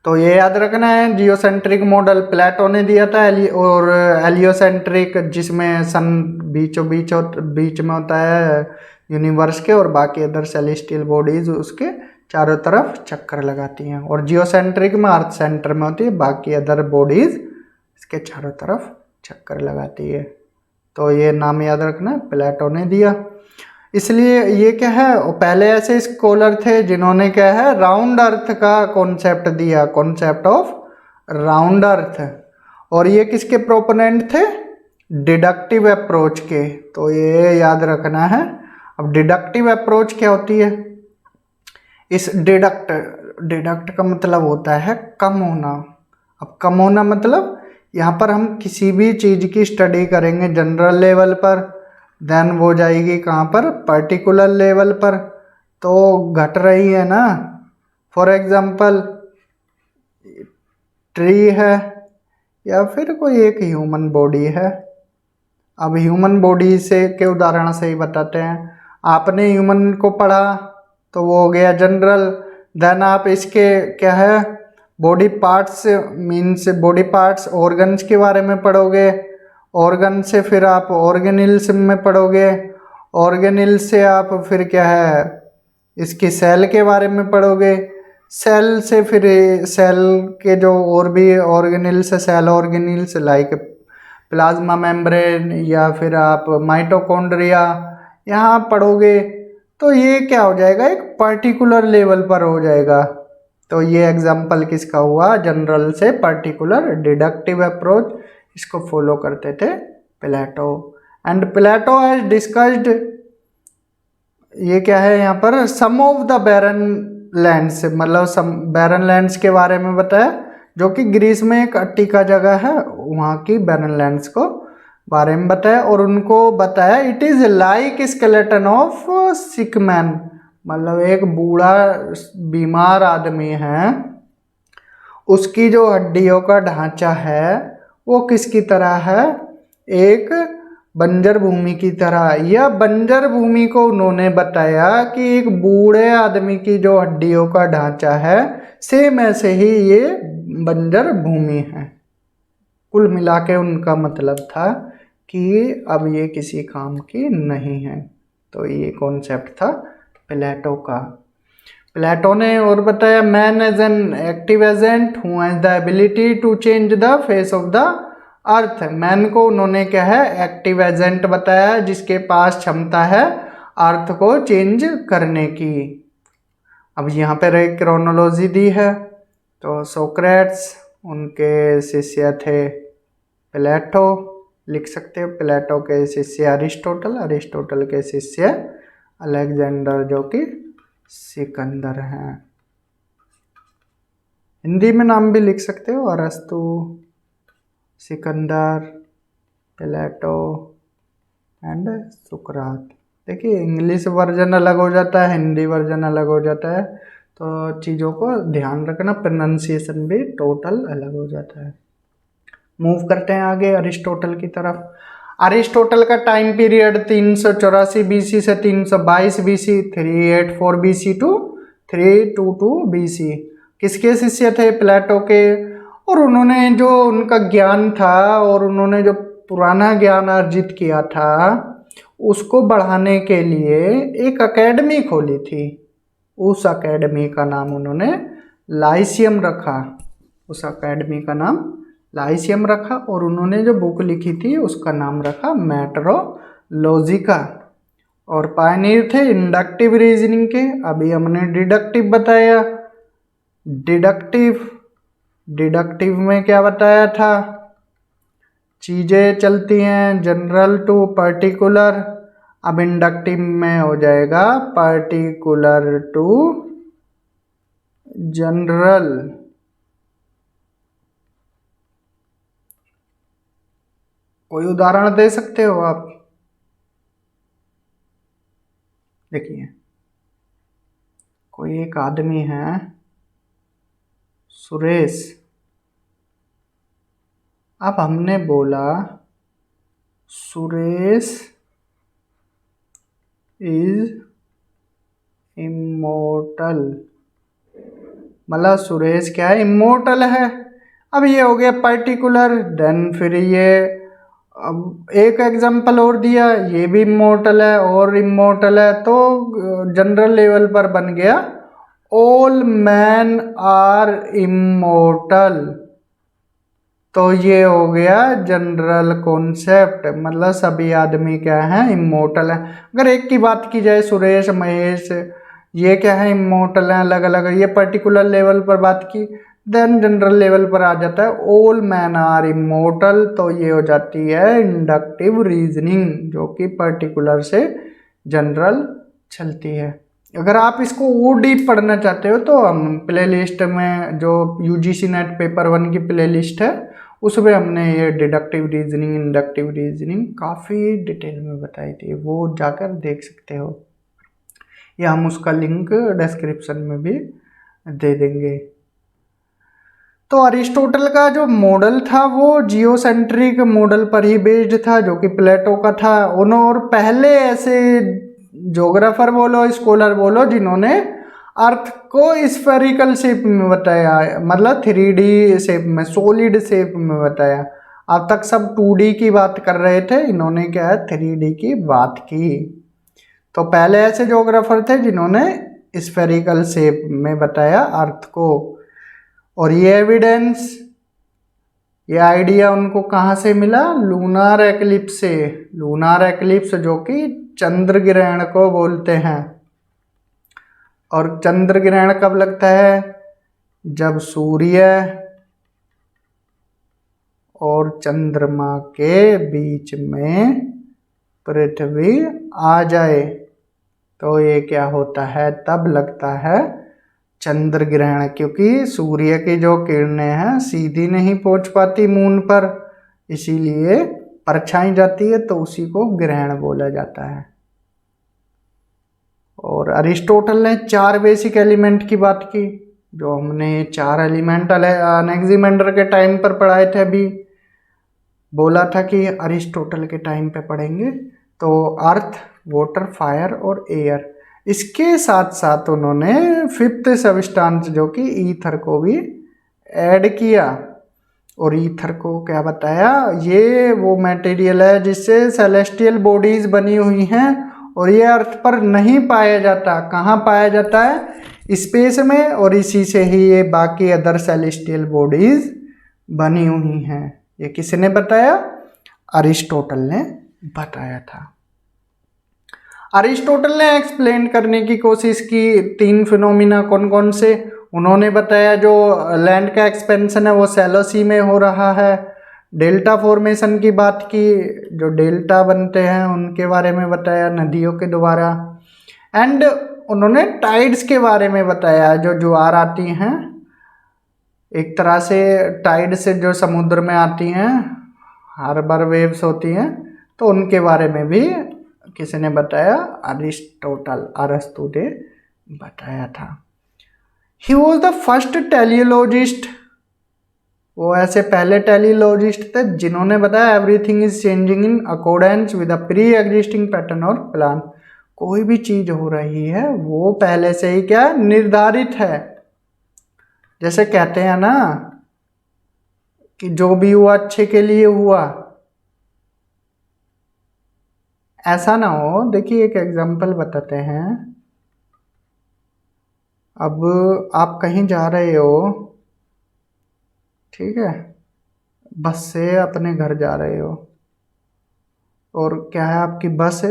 Speaker 1: तो ये याद रखना है, जियोसेंट्रिक मॉडल प्लेटो ने दिया था। और हेलियोसेंट्रिक जिसमें सन बीच में होता है यूनिवर्स के, और बाकी अदर सेलेस्टियल बॉडीज उसके चारों तरफ चक्कर लगाती हैं। और जियोसेंट्रिक में अर्थ सेंटर में होती है, बाकी अदर बॉडीज इसके चारों तरफ चक्कर लगाती है। तो ये नाम याद रखना, प्लेटो ने दिया। इसलिए ये क्या है, पहले ऐसे स्कॉलर थे जिन्होंने क्या है, राउंड अर्थ का कॉन्सेप्ट दिया, कॉन्सेप्ट ऑफ राउंड अर्थ। और ये किसके प्रोपोनेंट थे? डिडक्टिव अप्रोच के। तो ये याद रखना है। अब डिडक्टिव अप्रोच क्या होती है? इस डिडक्ट का मतलब होता है कम होना। अब कम होना मतलब यहाँ पर हम किसी भी चीज़ की स्टडी करेंगे जनरल लेवल पर, देन वो जाएगी कहाँ पर, पर्टिकुलर लेवल पर। तो घट रही है ना। फॉर एग्जांपल ट्री है या फिर कोई एक ह्यूमन बॉडी है। अब ह्यूमन बॉडी से के उदाहरण से ही बताते हैं। आपने ह्यूमन को पढ़ा तो वो हो गया जनरल। देन आप इसके क्या है, body parts means body parts organs के बारे में पढ़ोगे। ऑर्गन से फिर आप ऑर्गेनिल्स में पढ़ोगे। ऑर्गेनिल से आप फिर क्या है, इसकी सेल के बारे में पढ़ोगे। सेल से फिर सेल के जो और भी organelles, cell organelles like plasma membrane या फिर आप माइटोकॉन्ड्रिया यहाँ पढ़ोगे। तो ये क्या हो जाएगा, एक पर्टिकुलर लेवल पर हो जाएगा। तो ये एग्जाम्पल किसका हुआ, जनरल से पर्टिकुलर, डिडक्टिव अप्रोच। इसको फॉलो करते थे प्लेटो। एंड प्लेटो हैज डिस्कस्ड, ये क्या है यहाँ पर, सम ऑफ द बैरन लैंड्स, मतलब सम बैरन लैंड्स के बारे में बताया, जो कि ग्रीस में एक अट्टिका जगह है, वहाँ की बैरन लैंड्स को बारे में बताया। और उनको बताया it is like skeleton of sick man, मतलब एक बूढ़ा बीमार आदमी है, उसकी जो हड्डियों का ढांचा है वो किसकी तरह है, एक बंजर भूमि की तरह। यह बंजर भूमि को उन्होंने बताया कि एक बूढ़े आदमी की जो हड्डियों का ढांचा है सेम ऐसे ही ये बंजर भूमि है। कुल मिला के उनका मतलब था कि अब ये किसी काम की नहीं है। तो ये कॉन्सेप्ट था प्लेटो का। प्लेटो ने और बताया man as an active agent who has the ability to change the face of the earth. Man को उन्होंने क्या है, एक्टिव एजेंट बताया, जिसके पास क्षमता है अर्थ को चेंज करने की। अब यहाँ पर एक क्रोनोलॉजी दी है। तो सोक्रेट्स, उनके शिष्य थे प्लेटो, लिख सकते हो। प्लेटो के शिष्य अरिस्टोटल, अरिस्टोटल के शिष्य अलेक्जेंडर, जो कि सिकंदर हैं। हिंदी में नाम भी लिख सकते हो, अरस्तु, सिकंदर, प्लेटो एंड सुकरात। देखिए इंग्लिश वर्जन अलग हो जाता है, हिंदी वर्जन अलग हो जाता है, तो चीज़ों को ध्यान रखना, प्रोनाउंसिएशन भी टोटल अलग हो जाता है। मूव करते हैं आगे अरिस्टोटल की तरफ। अरिस्टोटल का टाइम पीरियड 384 BC से 322 BC, 384 BC टू 322 BC। किसके शिष्य थे? प्लेटो के। और उन्होंने जो उनका ज्ञान था और उन्होंने जो पुराना ज्ञान अर्जित किया था उसको बढ़ाने के लिए एक एकेडमी खोली थी। उस एकेडमी का नाम उन्होंने लाइसियम रखा। उस एकेडमी का नाम लाइसियम रखा और उन्होंने जो बुक लिखी थी उसका नाम रखा मेट्रोलॉजिका। और पायनियर थे इंडक्टिव रीजनिंग के। अभी हमने डिडक्टिव बताया। डिडक्टिव में क्या बताया था? चीज़ें चलती हैं जनरल टू पर्टिकुलर। अब इंडक्टिव में हो जाएगा पर्टिकुलर टू जनरल। कोई उदाहरण दे सकते हो आप? देखिए, कोई एक आदमी है सुरेश। अब हमने बोला सुरेश इज इमोर्टल, मतलब सुरेश क्या है? इमोर्टल है। अब ये हो गया पर्टिकुलर। देन फिर ये अब एक एग्जांपल और दिया, ये भी इमोर्टल है और इमोर्टल है, तो जनरल लेवल पर बन गया ऑल मैन आर इमोर्टल। तो ये हो गया जनरल कॉन्सेप्ट, मतलब सभी आदमी क्या है? इमोर्टल है। अगर एक की बात की जाए सुरेश महेश, ये क्या है? इमोर्टल है, अलग अलग है। ये पर्टिकुलर लेवल पर बात की, देन जनरल लेवल पर आ जाता है ऑल मैन आर इमोर्टल। तो ये हो जाती है इंडक्टिव रीजनिंग, जो कि पर्टिकुलर से जनरल चलती है। अगर आप इसको और डीप पढ़ना चाहते हो तो हम प्ले लिस्ट में, जो यूजीसी नेट पेपर 1 की प्ले लिस्ट है, उसमें हमने ये डिडक्टिव रीजनिंग इंडक्टिव रीजनिंग काफ़ी डिटेल में बताई थी, वो जाकर देख सकते हो, या हम उसका लिंक डिस्क्रिप्शन में भी दे देंगे। तो अरिस्टोटल का जो मॉडल था वो जियोसेंट्रिक मॉडल पर ही बेस्ड था, जो कि प्लेटो का था। और पहले ऐसे ज्योग्राफर बोलो स्कॉलर बोलो जिन्होंने अर्थ को स्फेरिकल शेप में बताया, मतलब 3D शेप में, सॉलिड शेप में बताया। अब तक सब 2D की बात कर रहे थे, इन्होंने क्या है 3D की बात की। तो पहले ऐसे ज्योग्राफर थे जिन्होंने स्फेरिकल शेप में बताया अर्थ को। और ये एविडेंस, ये आइडिया उनको कहाँ से मिला? लूनार एक्लिप्स से। लूनार एक्लिप्स जो कि चंद्र ग्रहण को बोलते हैं। और चंद्र ग्रहण कब लगता है? जब सूर्य और चंद्रमा के बीच में पृथ्वी आ जाए, तो ये क्या होता है? तब लगता है चंद्र ग्रहण। क्योंकि सूर्य की जो किरणें हैं सीधी नहीं पहुंच पाती मून पर, इसीलिए परछाई जाती है, तो उसी को ग्रहण बोला जाता है। और अरिस्टोटल ने 4 बेसिक एलिमेंट की बात की, जो हमने 4 एलिमेंट अनेक्सिमेंडर के टाइम पर पढ़ाए थे। अभी बोला था कि अरिस्टोटल के टाइम पे पढ़ेंगे। तो अर्थ, वाटर, फायर और एयर। इसके साथ साथ उन्होंने 5th सब्सटेंस जो कि ईथर को भी ऐड किया। और ईथर को क्या बताया? ये वो मटेरियल है जिससे सेलेस्टियल बॉडीज बनी हुई हैं, और ये अर्थ पर नहीं पाया जाता। कहाँ पाया जाता है? स्पेस में, और इसी से ही ये बाकी अदर सेलेस्टियल बॉडीज बनी हुई हैं। ये किसने बताया? अरिस्टोटल ने बताया था। अरिस्टोटल ने एक्सप्लेन करने की कोशिश की 3 फिनोमिना कौन कौन से। उन्होंने बताया जो लैंड का एक्सपेंशन है वो शैलो सी में हो रहा है। डेल्टा फॉर्मेशन की बात की, जो डेल्टा बनते हैं उनके बारे में बताया नदियों के द्वारा। एंड उन्होंने टाइड्स के बारे में बताया, जो ज्वार आती हैं एक तरह से टाइड से, जो समुद्र में आती हैं, हार्बर वेव्स होती हैं, तो उनके बारे में भी किसने बताया? अरिस्टोटल, अरस्तु ने बताया था। He was the first teleologist. वो ऐसे पहले टेलियोलॉजिस्ट थे जिन्होंने बताया everything is changing in accordance with a pre existing pattern और प्लान। कोई भी चीज हो रही है वो पहले से ही क्या निर्धारित है। जैसे कहते हैं ना कि जो भी हुआ अच्छे के लिए हुआ, ऐसा ना हो। देखिए एक एग्जांपल बताते हैं। अब आप कहीं जा रहे हो, ठीक है, बस से अपने घर जा रहे हो, और क्या है, आपकी बस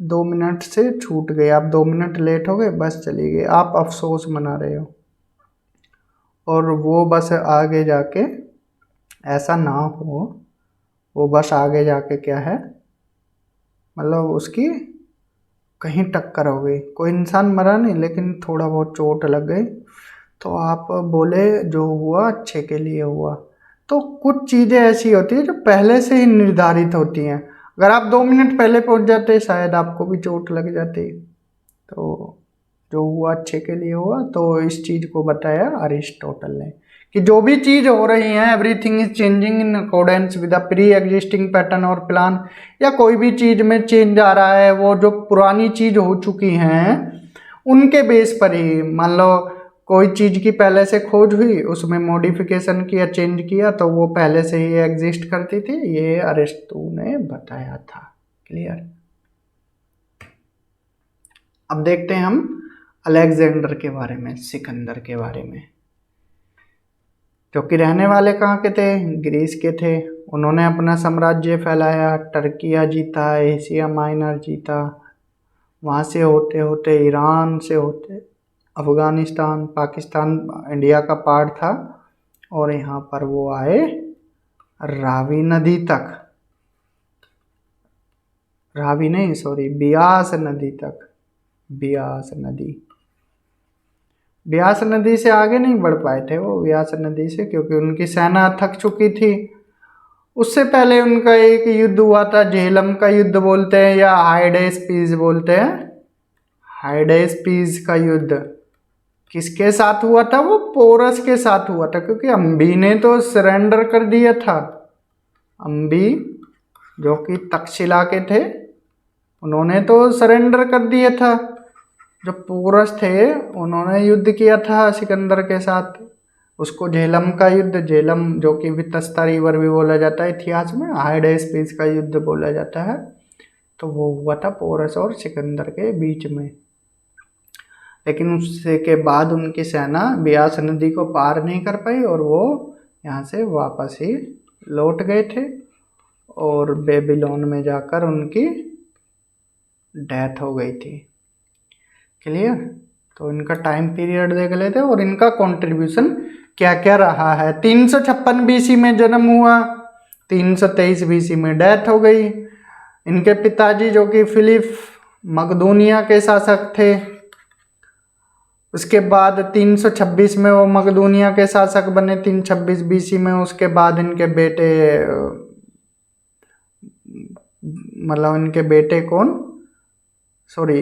Speaker 1: 2 मिनट से छूट गई, आप 2 मिनट लेट हो गए, बस चली गई, आप अफसोस मना रहे हो। और वो बस आगे जाके, ऐसा ना हो, वो बस आगे जाके क्या है, मतलब उसकी कहीं टक्कर हो गई, कोई इंसान मरा नहीं लेकिन थोड़ा बहुत चोट लग गई, तो आप बोले जो हुआ अच्छे के लिए हुआ। तो कुछ चीज़ें ऐसी होती है जो पहले से ही निर्धारित होती हैं। अगर आप 2 मिनट पहले पहुंच जाते शायद आपको भी चोट लग जाती। तो जो हुआ अच्छे के लिए हुआ। तो इस चीज़ को बताया अरिस्टोटल ने कि जो भी चीज़ हो रही है, everything is changing in accordance with a pre existing pattern और प्लान, या कोई भी चीज़ में चेंज आ रहा है, वो जो पुरानी चीज़ हो चुकी हैं उनके बेस पर ही। मान लो कोई चीज़ की पहले से खोज हुई, उसमें मॉडिफिकेशन किया, चेंज किया, तो वो पहले से ही एग्जिस्ट करती थी, ये अरिस्टो ने बताया था। क्लियर। अब देखते हैं हम अलेक्जेंडर के बारे में, सिकंदर के बारे में, जो कि रहने वाले कहाँ के थे, ग्रीस के थे। उन्होंने अपना साम्राज्य फैलाया, टर्किया जीता, एशिया माइनर जीता, वहाँ से होते होते ईरान से होते अफगानिस्तान, पाकिस्तान इंडिया का पार्ट था, और यहाँ पर वो आए रावी नदी तक, रावी नहीं सॉरी, बियास नदी तक, बियास नदी। ब्यास नदी से आगे नहीं बढ़ पाए थे वो, ब्यास नदी से, क्योंकि उनकी सेना थक चुकी थी। उससे पहले उनका एक युद्ध हुआ था, झेलम का युद्ध बोलते हैं या हाइडेस्पीस बोलते हैं, हाइडेस्पीस का युद्ध किसके साथ हुआ था, वो पोरस के साथ हुआ था, क्योंकि अम्बी ने तो सरेंडर कर दिया था। अम्बी जो कि तक्षशिला के थे, उन्होंने तो सरेंडर कर दिया था। जो पोरस थे उन्होंने युद्ध किया था सिकंदर के साथ, उसको झेलम का युद्ध, झेलम जो कि वितस्ता रिवर भी बोला जाता है इतिहास में, हाइडेस्पीस का युद्ध बोला जाता है। तो वो हुआ था पोरस और सिकंदर के बीच में। लेकिन उससे के बाद उनकी सेना ब्यास नदी को पार नहीं कर पाई और वो यहाँ से वापस ही लौट गए थे, और बेबीलोन में जाकर उनकी डेथ हो गई थी। क्लियर। तो इनका टाइम पीरियड देख लेते हैं और इनका कंट्रीब्यूशन क्या क्या रहा है। 356 बीसी में जन्म हुआ, 323 बीसी में डेथ हो गई। इनके पिताजी जो कि फिलिप मकदूनिया के शासक थे, उसके बाद 326 में वो मकदूनिया के शासक बने, 326 बीसी में। उसके बाद इनके बेटे, मतलब इनके बेटे कौन, सॉरी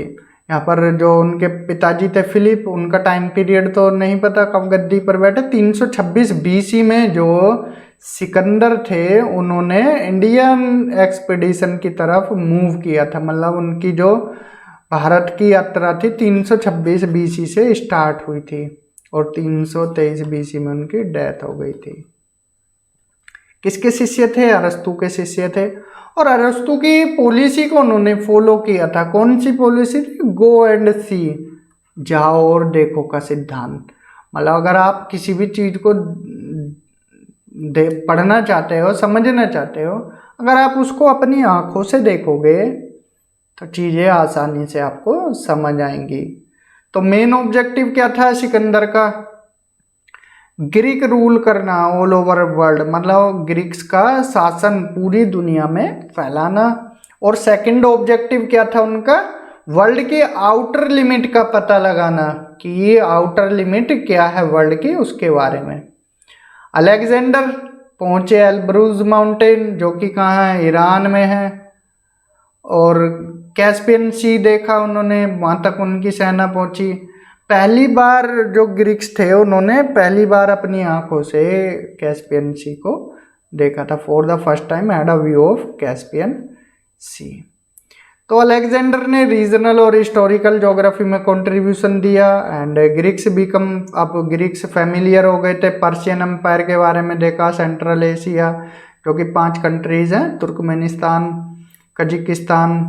Speaker 1: यहाँ पर जो उनके पिताजी थे फिलिप, उनका टाइम पीरियड तो नहीं पता कब गद्दी पर बैठे। 326 बीसी में जो सिकंदर थे उन्होंने इंडियन एक्सपीडिशन की तरफ मूव किया था, मतलब उनकी जो भारत की यात्रा थी 326 बीसी से स्टार्ट हुई थी, और 323 बीसी में उनकी डेथ हो गई थी। किसके शिष्य थे, अरस्तु के शिष्य थे। और अरस्तु की पॉलिसी को उन्होंने फॉलो किया था। कौन सी पॉलिसी थी, गो एंड सी, जाओ और देखो का सिद्धांत। मतलब अगर आप किसी भी चीज को पढ़ना चाहते हो, समझना चाहते हो, अगर आप उसको अपनी आंखों से देखोगे तो चीजें आसानी से आपको समझ आएंगी। तो मेन ऑब्जेक्टिव क्या था सिकंदर का, ग्रीक रूल करना ऑल ओवर वर्ल्ड, मतलब ग्रीक्स का शासन पूरी दुनिया में फैलाना। और सेकंड ऑब्जेक्टिव क्या था उनका, वर्ल्ड की आउटर लिमिट का पता लगाना, कि ये आउटर लिमिट क्या है वर्ल्ड की, उसके बारे में। अलेक्जेंडर पहुंचे एल्ब्रूज माउंटेन, जो कि कहाँ है, ईरान में है, और कैस्पियन सी देखा उन्होंने, वहाँ तक उनकी सेना पहुंची। पहली बार जो ग्रीक्स थे उन्होंने पहली बार अपनी आंखों से कैस्पियन सी को देखा था, for the first time had a view of Caspian sea. तो अलेक्जेंडर ने रीजनल और हिस्टोरिकल ज्योग्राफी में कंट्रीब्यूशन दिया, एंड ग्रीक्स बिकम, अब ग्रीक्स फैमिलियर हो गए थे। पर्शियन एम्पायर के बारे में देखा, सेंट्रल एशिया जो कि 5 कंट्रीज हैं, तुर्कमेनिस्तान, कजाकिस्तान,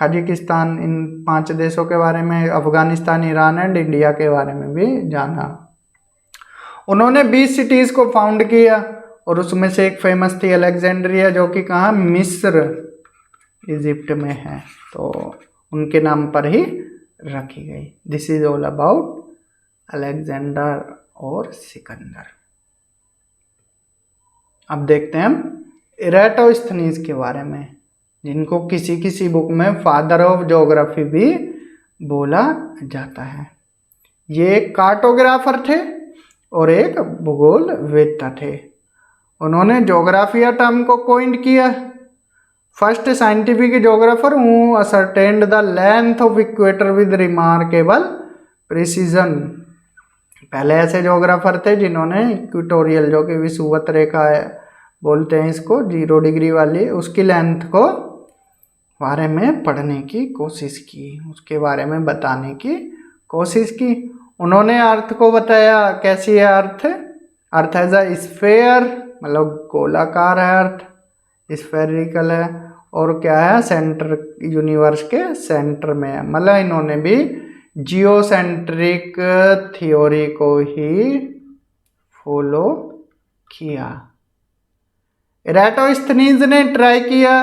Speaker 1: कजाकिस्तान, इन 5 देशों के बारे में, अफगानिस्तान, ईरान एंड इंडिया के बारे में भी जाना। उन्होंने 20 सिटीज़ को फाउंड किया और उसमें से एक फेमस थी अलेक्जेंड्रिया, जो कि कहाँ, मिस्र, इजिप्ट में है, तो उनके नाम पर ही रखी गई। This is all about Alexander और सिकंदर। अब देखते हैं हम इराटोस्थनीज के बारे में, जिनको किसी किसी बुक में फादर ऑफ ज्योग्राफी भी बोला जाता है। ये एक कार्टोग्राफर थे और एक भूगोलवेत्ता थे। उन्होंने ज्योग्राफिया टर्म को कोइंड किया। First scientific geographer who ascertained the length of equator with remarkable precision. पहले ऐसे ज्योग्राफर थे जिन्होंने इक्वेटोरियल, जो कि विषुवत रेखा है बोलते हैं इसको, 0 डिग्री वाली, उसकी लेंथ को बारे में पढ़ने की कोशिश की, उसके बारे में बताने की कोशिश की। उन्होंने अर्थ को बताया, कैसी है अर्थ, अर्थ एज अ स्फेयर, मतलब गोलाकार है अर्थ, स्फेरिकल है, और क्या है, सेंटर, यूनिवर्स के सेंटर में है। मतलब इन्होंने भी जियोसेंट्रिक थ्योरी को ही फॉलो किया। इराटोस्थनीज ने ट्राई किया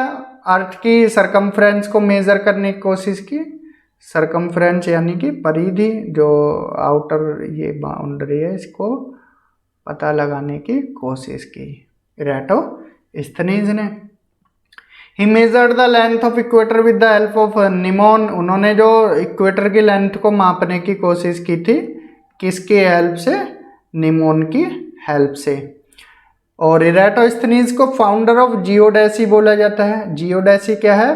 Speaker 1: अर्थ की सरकमफ्रेंस को मेजर करने की कोशिश की। सरकमफ्रेंस यानी कि परिधि, जो आउटर ये बाउंड्री है, इसको पता लगाने की कोशिश की इराटोस्थनीज ने। He measured the length of equator with the help of gnomon. उन्होंने जो इक्वेटर की लेंथ को मापने की कोशिश की थी, किसकी हेल्प से, निमोन की हेल्प से। और इराटोस्थनीज को फाउंडर ऑफ जियोडेसी बोला जाता है। जियोडेसी क्या है,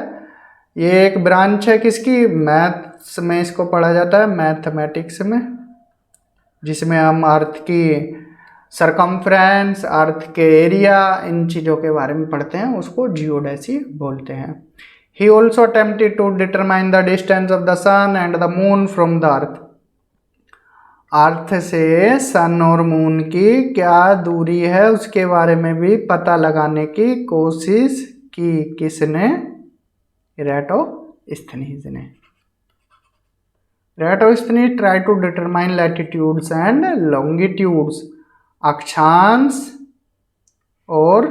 Speaker 1: ये एक ब्रांच है किसकी, मैथ्स में इसको पढ़ा जाता है, मैथमेटिक्स में, जिसमें हम अर्थ की सरकमफ्रेंस, अर्थ के एरिया, इन चीज़ों के बारे में पढ़ते हैं, उसको जियोडेसी बोलते हैं। He also attempted to determine the distance of the sun and the moon from the earth. Earth से सन और मून की क्या दूरी है उसके बारे में भी पता लगाने की कोशिश की। किसने, इराटोस्थनीज ने। Eratosthenes tried to determine latitudes and longitudes, अक्षांश, और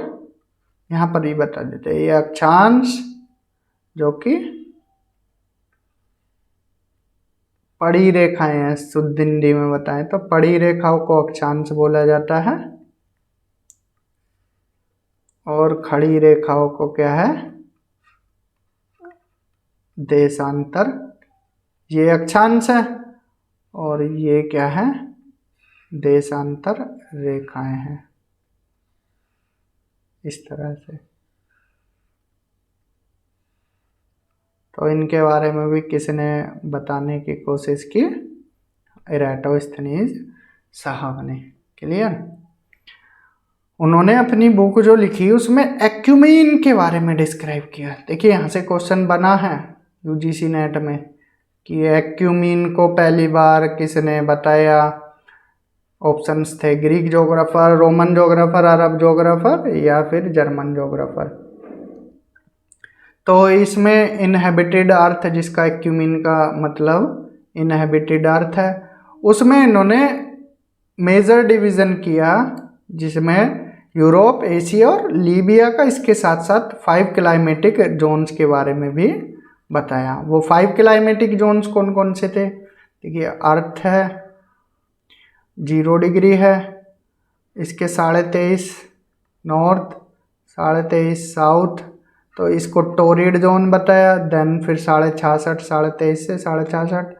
Speaker 1: यहाँ पर ही बता देते हैं, ये अक्षांश जो कि पड़ी रेखाएं हैं, शुद्ध हिंदी में बताएं तो पड़ी रेखाओं को अक्षांश बोला जाता है, और खड़ी रेखाओं को क्या है, देशांतर, ये अक्षांश है, और ये क्या है, देशांतर रेखाएं हैं, इस तरह से। तो इनके बारे में भी किसने बताने की कोशिश की, इराटोस्थनीज साहब ने। क्लियर। उन्होंने अपनी बुक जो लिखी उसमें एक्यूमीन के बारे में डिस्क्राइब किया। देखिए यहाँ से क्वेश्चन बना है यूजीसी नेट में कि एक्यूमीन को पहली बार किसने बताया। ऑप्शंस थे ग्रीक ज्योग्राफर, रोमन ज्योग्राफर, अरब ज्योग्राफर, या फिर जर्मन ज्योग्राफर। तो इसमें इनहेबिटेड अर्थ, जिसका एक्यूमीन का मतलब इनहेबिटेड अर्थ है, उसमें इन्होंने मेजर डिवीज़न किया, जिसमें यूरोप, एशिया और लीबिया का, इसके साथ साथ 5 क्लाइमेटिक जोन्स के बारे में भी बताया। वो 5 क्लाइमेटिक जोन्स कौन कौन से थे, देखिए अर्थ है, 0 डिग्री है, इसके 23.5 नॉर्थ, 23.5 साउथ, तो इसको टोरिड जोन बताया। देन फिर 66.5, 23.5 से 66.5,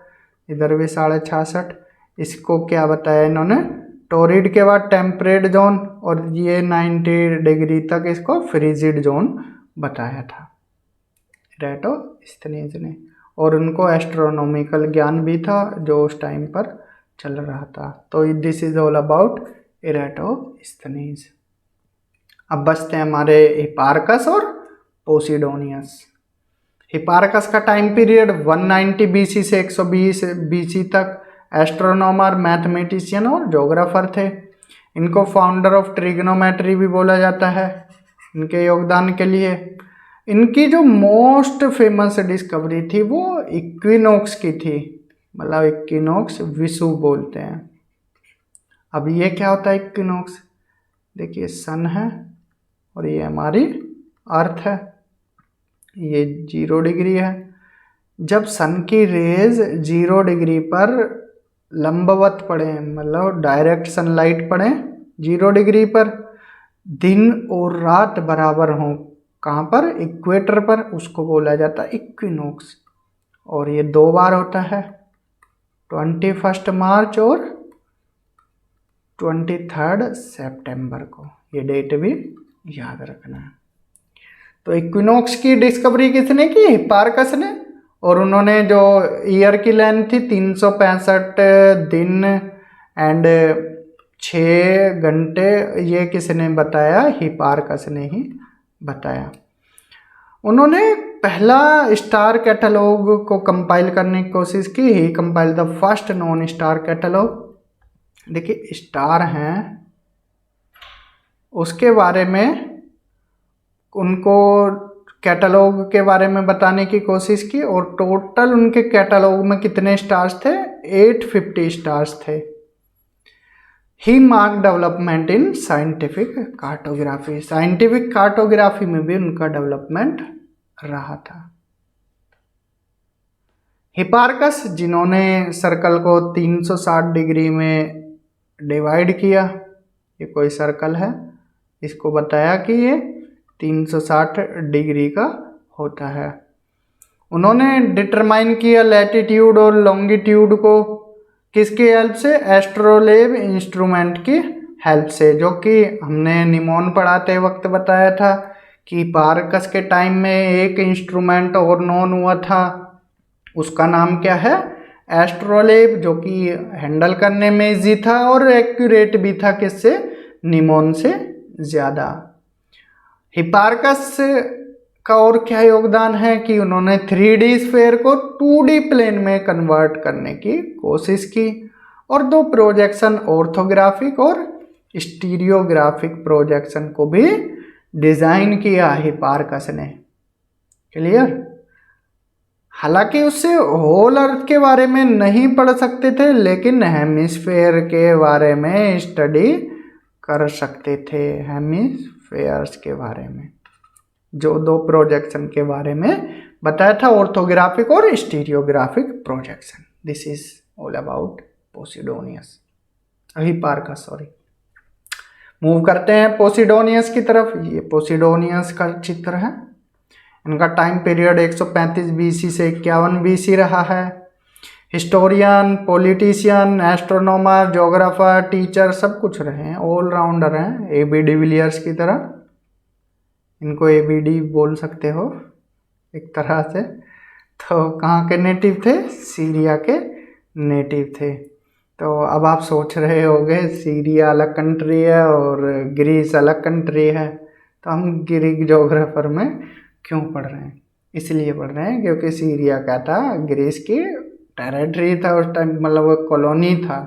Speaker 1: इधर भी 66.5, इसको क्या बताया इन्होंने, टोरिड के बाद टेम्परेट जोन, और ये 90 डिग्री तक इसको फ्रीजिड जोन बताया था इराटोस्थनीज ने। और उनको एस्ट्रोनॉमिकल ज्ञान भी था जो उस टाइम पर चल रहा था। तो दिस इज ऑल अबाउट इराटोस्थनीज। अब बचते हैं हमारे हिपार्कस और पोसिडोनियस। हिपार्कस का टाइम पीरियड 190 बीसी से 120 बीसी तक एस्ट्रोनॉमर, मैथमेटिशियन और ज्योग्राफर थे। इनको फाउंडर ऑफ ट्रिग्नोमेट्री भी बोला जाता है इनके योगदान के लिए। इनकी जो मोस्ट फेमस डिस्कवरी थी वो इक्विनॉक्स की थी, मतलब इक्विनॉक्स विषुव बोलते हैं। अब ये क्या होता है इक्विनॉक्स? देखिए सन है और ये हमारी अर्थ है, ये 0 डिग्री है। जब सन की रेज 0 डिग्री पर लंबवत पड़े, मतलब डायरेक्ट सनलाइट पड़े 0 डिग्री पर, दिन और रात बराबर हों, कहाँ पर? इक्वेटर पर, उसको बोला जाता है इक्विनॉक्स। और ये 2 बार होता है, 21 मार्च और 23 सितंबर को, ये डेट भी याद रखना है। तो इक्विनॉक्स की डिस्कवरी किसने की? हिप्पारकस ने। और उन्होंने जो ईयर की लेंथ थी 365 दिन एंड 6 घंटे, ये किसने बताया? हिप्पारकस ने ही बताया। उन्होंने पहला स्टार कैटलॉग को कंपाइल करने की कोशिश की। He compile the first known star catalogue. देखिए स्टार हैं, उसके बारे में उनको कैटलॉग के बारे में बताने की कोशिश की, और टोटल उनके कैटलॉग में कितने स्टार्स थे? 850 स्टार्स थे। He mark development in scientific cartography. Scientific cartography में भी उनका डेवलपमेंट रहा था। हिप्पारकस, जिन्होंने सर्कल को 360 डिग्री में डिवाइड किया, ये कोई सर्कल है, इसको बताया कि ये 360 डिग्री का होता है। उन्होंने डिटरमाइन किया लैटिट्यूड और लॉन्गिट्यूड को किसकी हेल्प से? एस्ट्रोलेब इंस्ट्रूमेंट की हेल्प से, जो कि हमने निमोन पढ़ाते वक्त बताया था कि हिप्पारकस के टाइम में एक इंस्ट्रूमेंट और नॉन हुआ था, उसका नाम क्या है? एस्ट्रोलेब, जो कि हैंडल करने में इजी था और एक्यूरेट भी था, किससे? निमोन से ज़्यादा। हिप्पारकस का और क्या योगदान है कि उन्होंने 3D स्फीयर को 2D प्लेन में कन्वर्ट करने की कोशिश की, और 2 प्रोजेक्शन, ऑर्थोग्राफिक और स्टीरियोग्राफिक प्रोजेक्शन को भी डिज़ाइन किया हिप्पारकस ने। क्लियर? हालांकि उससे होल अर्थ के बारे में नहीं पढ़ सकते थे, लेकिन हेमिस्फेयर के बारे में स्टडी कर सकते थे। हेमिस्फेयर्स के बारे में जो 2 प्रोजेक्शन के बारे में बताया था, ऑर्थोग्राफिक और stereographic projection. This is all about Posidonius, Hipparchus, sorry. Move करते हैं पोसिडोनियस की तरफ। ये पोसिडोनियस का चित्र है। इनका टाइम पीरियड 135 BC से 51 BC रहा है। Historian, politician, astronomer, geographer, teacher, सब कुछ रहे हैं, ऑलराउंडर हैं, AB डिविलियर्स की तरह। इनको ABD बोल सकते हो एक तरह से। तो कहाँ के नेटिव थे? सीरिया के नेटिव थे। तो अब आप सोच रहे होंगे सीरिया अलग कंट्री है और ग्रीस अलग कंट्री है, तो हम ग्रीक जोग्राफर में क्यों पढ़ रहे हैं? इसलिए पढ़ रहे हैं क्योंकि सीरिया क्या था? ग्रीस की टेरिटरी था उस टाइम, मतलब वो कॉलोनी था,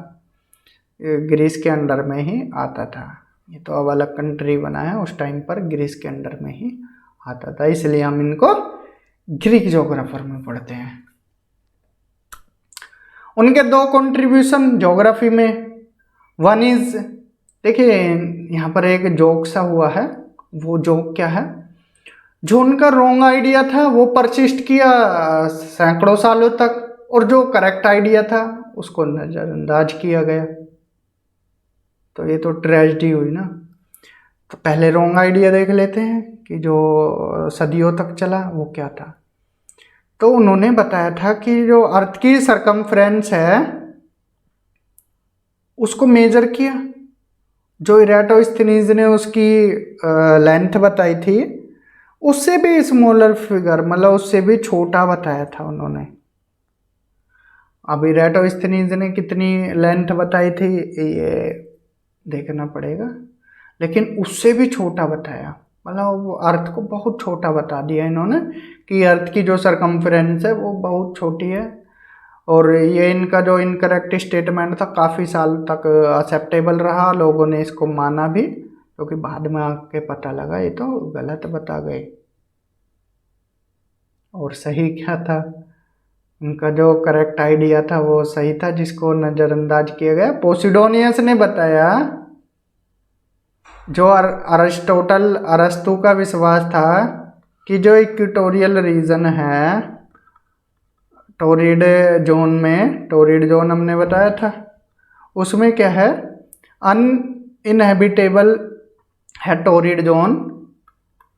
Speaker 1: ग्रीस के अंडर में ही आता था। ये तो अब अलग कंट्री बना है, उस टाइम पर ग्रीस के अंडर में ही आता था, इसलिए हम इनको ग्रीक जोग्राफर में पढ़ते हैं। उनके 2 कंट्रीब्यूशन ज्योग्राफी में, वन इज, देखिए यहाँ पर एक जोक सा हुआ है। वो जोक क्या है? जो उनका रॉन्ग आइडिया था वो परसिस्ट किया सैकड़ों सालों तक, और जो करेक्ट आइडिया था उसको नज़रअंदाज किया गया। तो ये तो ट्रेजेडी हुई ना। तो पहले रॉन्ग आइडिया देख लेते हैं कि जो सदियों तक चला वो क्या था। तो उन्होंने बताया था कि जो अर्थ की सरकमफ्रेंस है उसको मेजर किया। जो इराटोस्थेनीज ने उसकी लेंथ बताई थी उससे भी स्मॉलर फिगर, मतलब उससे भी छोटा बताया था उन्होंने। अब इराटोस्थेनीज ने कितनी लेंथ बताई थी ये देखना पड़ेगा, लेकिन उससे भी छोटा बताया, मतलब वो अर्थ को बहुत छोटा बता दिया इन्होंने कि अर्थ की जो सरकमफ्रेंस है वो बहुत छोटी है। और ये इनका जो इनकरेक्ट स्टेटमेंट था काफ़ी साल तक एक्सेप्टेबल रहा, लोगों ने इसको माना भी, क्योंकि बाद में आके पता लगा ये तो गलत बता गए। और सही क्या था, उनका जो करेक्ट आइडिया था वो सही था जिसको नज़रअंदाज किया गया। पोसिडोनियस ने बताया, जो अरस्तु का विश्वास था कि जो इक्वेटोरियल रीजन है, टोरिड टोरिड जोन हमने बताया था, उसमें क्या है, अनइनहेबिटेबल है टोरिड जोन।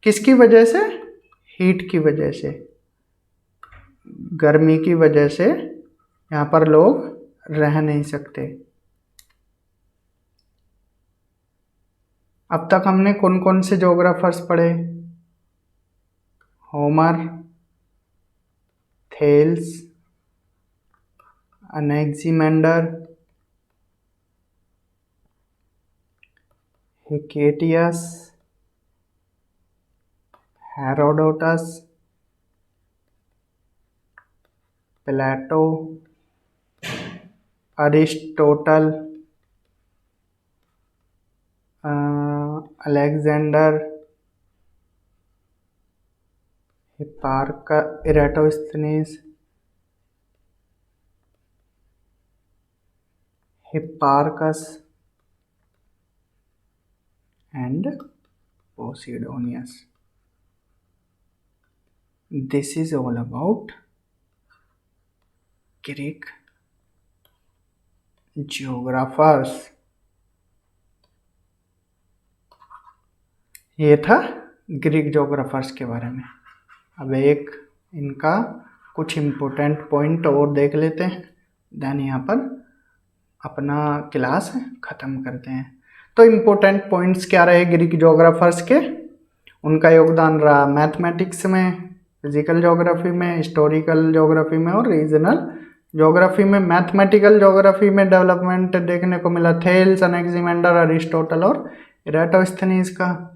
Speaker 1: किसकी वजह से? हीट की वजह से, गर्मी की वजह से यहाँ पर लोग रह नहीं सकते। अब तक हमने कौन कौन से ज्योग्राफर्स पढ़े? Homer, Thales, Anaximander, Hecataeus, Herodotus, Plato, Aristotle, Alexander, Eratosthenes, Hipparchus and Posidonius. This is all about Greek geographers. ये था ग्रीक जोग्राफर्स के बारे में। अब एक इनका कुछ इम्पोर्टेंट पॉइंट और देख लेते हैं, देन यहाँ पर अपना क्लास ख़त्म करते हैं। तो इम्पोर्टेंट पॉइंट्स क्या रहे ग्रीक जोग्राफर्स के? उनका योगदान रहा मैथमेटिक्स में, फिजिकल ज्योग्राफी में, हिस्टोरिकल ज्योग्राफी में और रीजनल ज्योग्राफी में। मैथमेटिकल ज्योग्राफी में डेवलपमेंट देखने को मिला थेल्स, अनेक्सिमेंडर, अरिस्टोटल और इराटोस्थनीज का।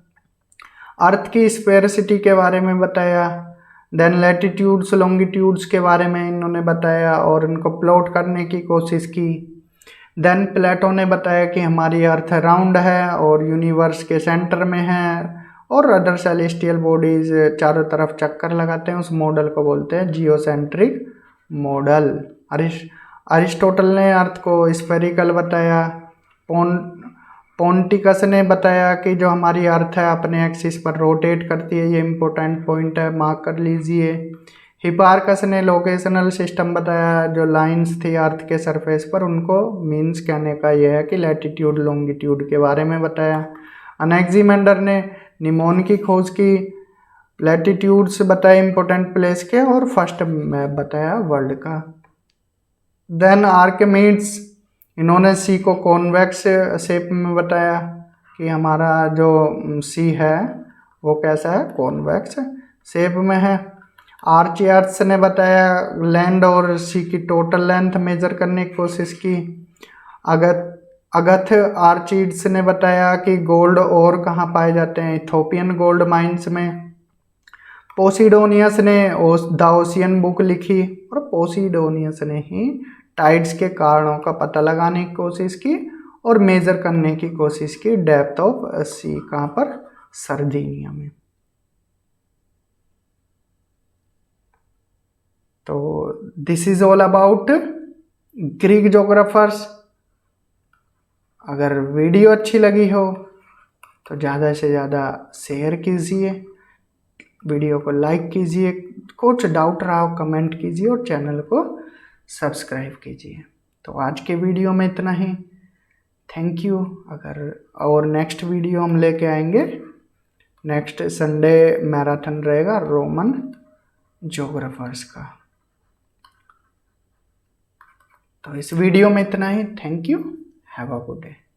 Speaker 1: अर्थ की स्फेरिसिटी के बारे में बताया, देन लैटिट्यूड्स लॉन्गिट्यूड्स के बारे में इन्होंने बताया और इनको प्लॉट करने की कोशिश की। देन प्लेटो ने बताया कि हमारी अर्थ राउंड है और यूनिवर्स के सेंटर में है और अदर सेलेस्टियल बॉडीज चारों तरफ चक्कर लगाते हैं। उस मॉडल को बोलते हैं जियोसेंट्रिक मॉडल। अरिस्टोटल ने अर्थ को स्फेरिकल बताया। पोंटिकस ने बताया कि जो हमारी अर्थ है अपने एक्सिस पर रोटेट करती है। ये इंपॉर्टेंट पॉइंट है, मार्क कर लीजिए। हिपार्कस ने लोकेशनल सिस्टम बताया, जो लाइंस थी अर्थ के सरफेस पर उनको मीन्स कहने का यह है कि लैटिट्यूड लॉन्गिट्यूड के बारे में बताया। अनेक्सिमेंडर ने निमोन की खोज की, लैटिट्यूड्स बताए इंपॉर्टेंट प्लेस के और फर्स्ट मैप बताया वर्ल्ड का। देन आर्किमिडीज, इन्होंने सी को कॉन्वेक्स शेप में बताया कि हमारा जो सी है वो कैसा है, कॉन्वेक्स शेप में है। आर्चियार्ड्स ने बताया लैंड और सी की टोटल लेंथ मेजर करने की कोशिश की। अगथ आर्चिड्स ने बताया कि गोल्ड और कहाँ पाए जाते हैं, इथोपियन गोल्ड माइंस में। पोसिडोनियस ने द ओशियन बुक लिखी और पोसिडोनियस ने ही टाइड्स के कारणों का पता लगाने की कोशिश की और मेजर करने की कोशिश की डेप्थ ऑफ सी, कहाँ पर, सर्दिनिया में। तो this is all about Greek geographers. अगर वीडियो अच्छी लगी हो तो ज़्यादा से ज़्यादा शेयर कीजिए, वीडियो को लाइक कीजिए, कुछ डाउट रहा हो कमेंट कीजिए और चैनल को सब्सक्राइब कीजिए। तो आज के वीडियो में इतना ही, थैंक यू। अगर और नेक्स्ट वीडियो हम लेके आएंगे, नेक्स्ट संडे मैराथन रहेगा रोमन ज्योग्राफर्स का। तो इस वीडियो में इतना ही, thank you, have a good day.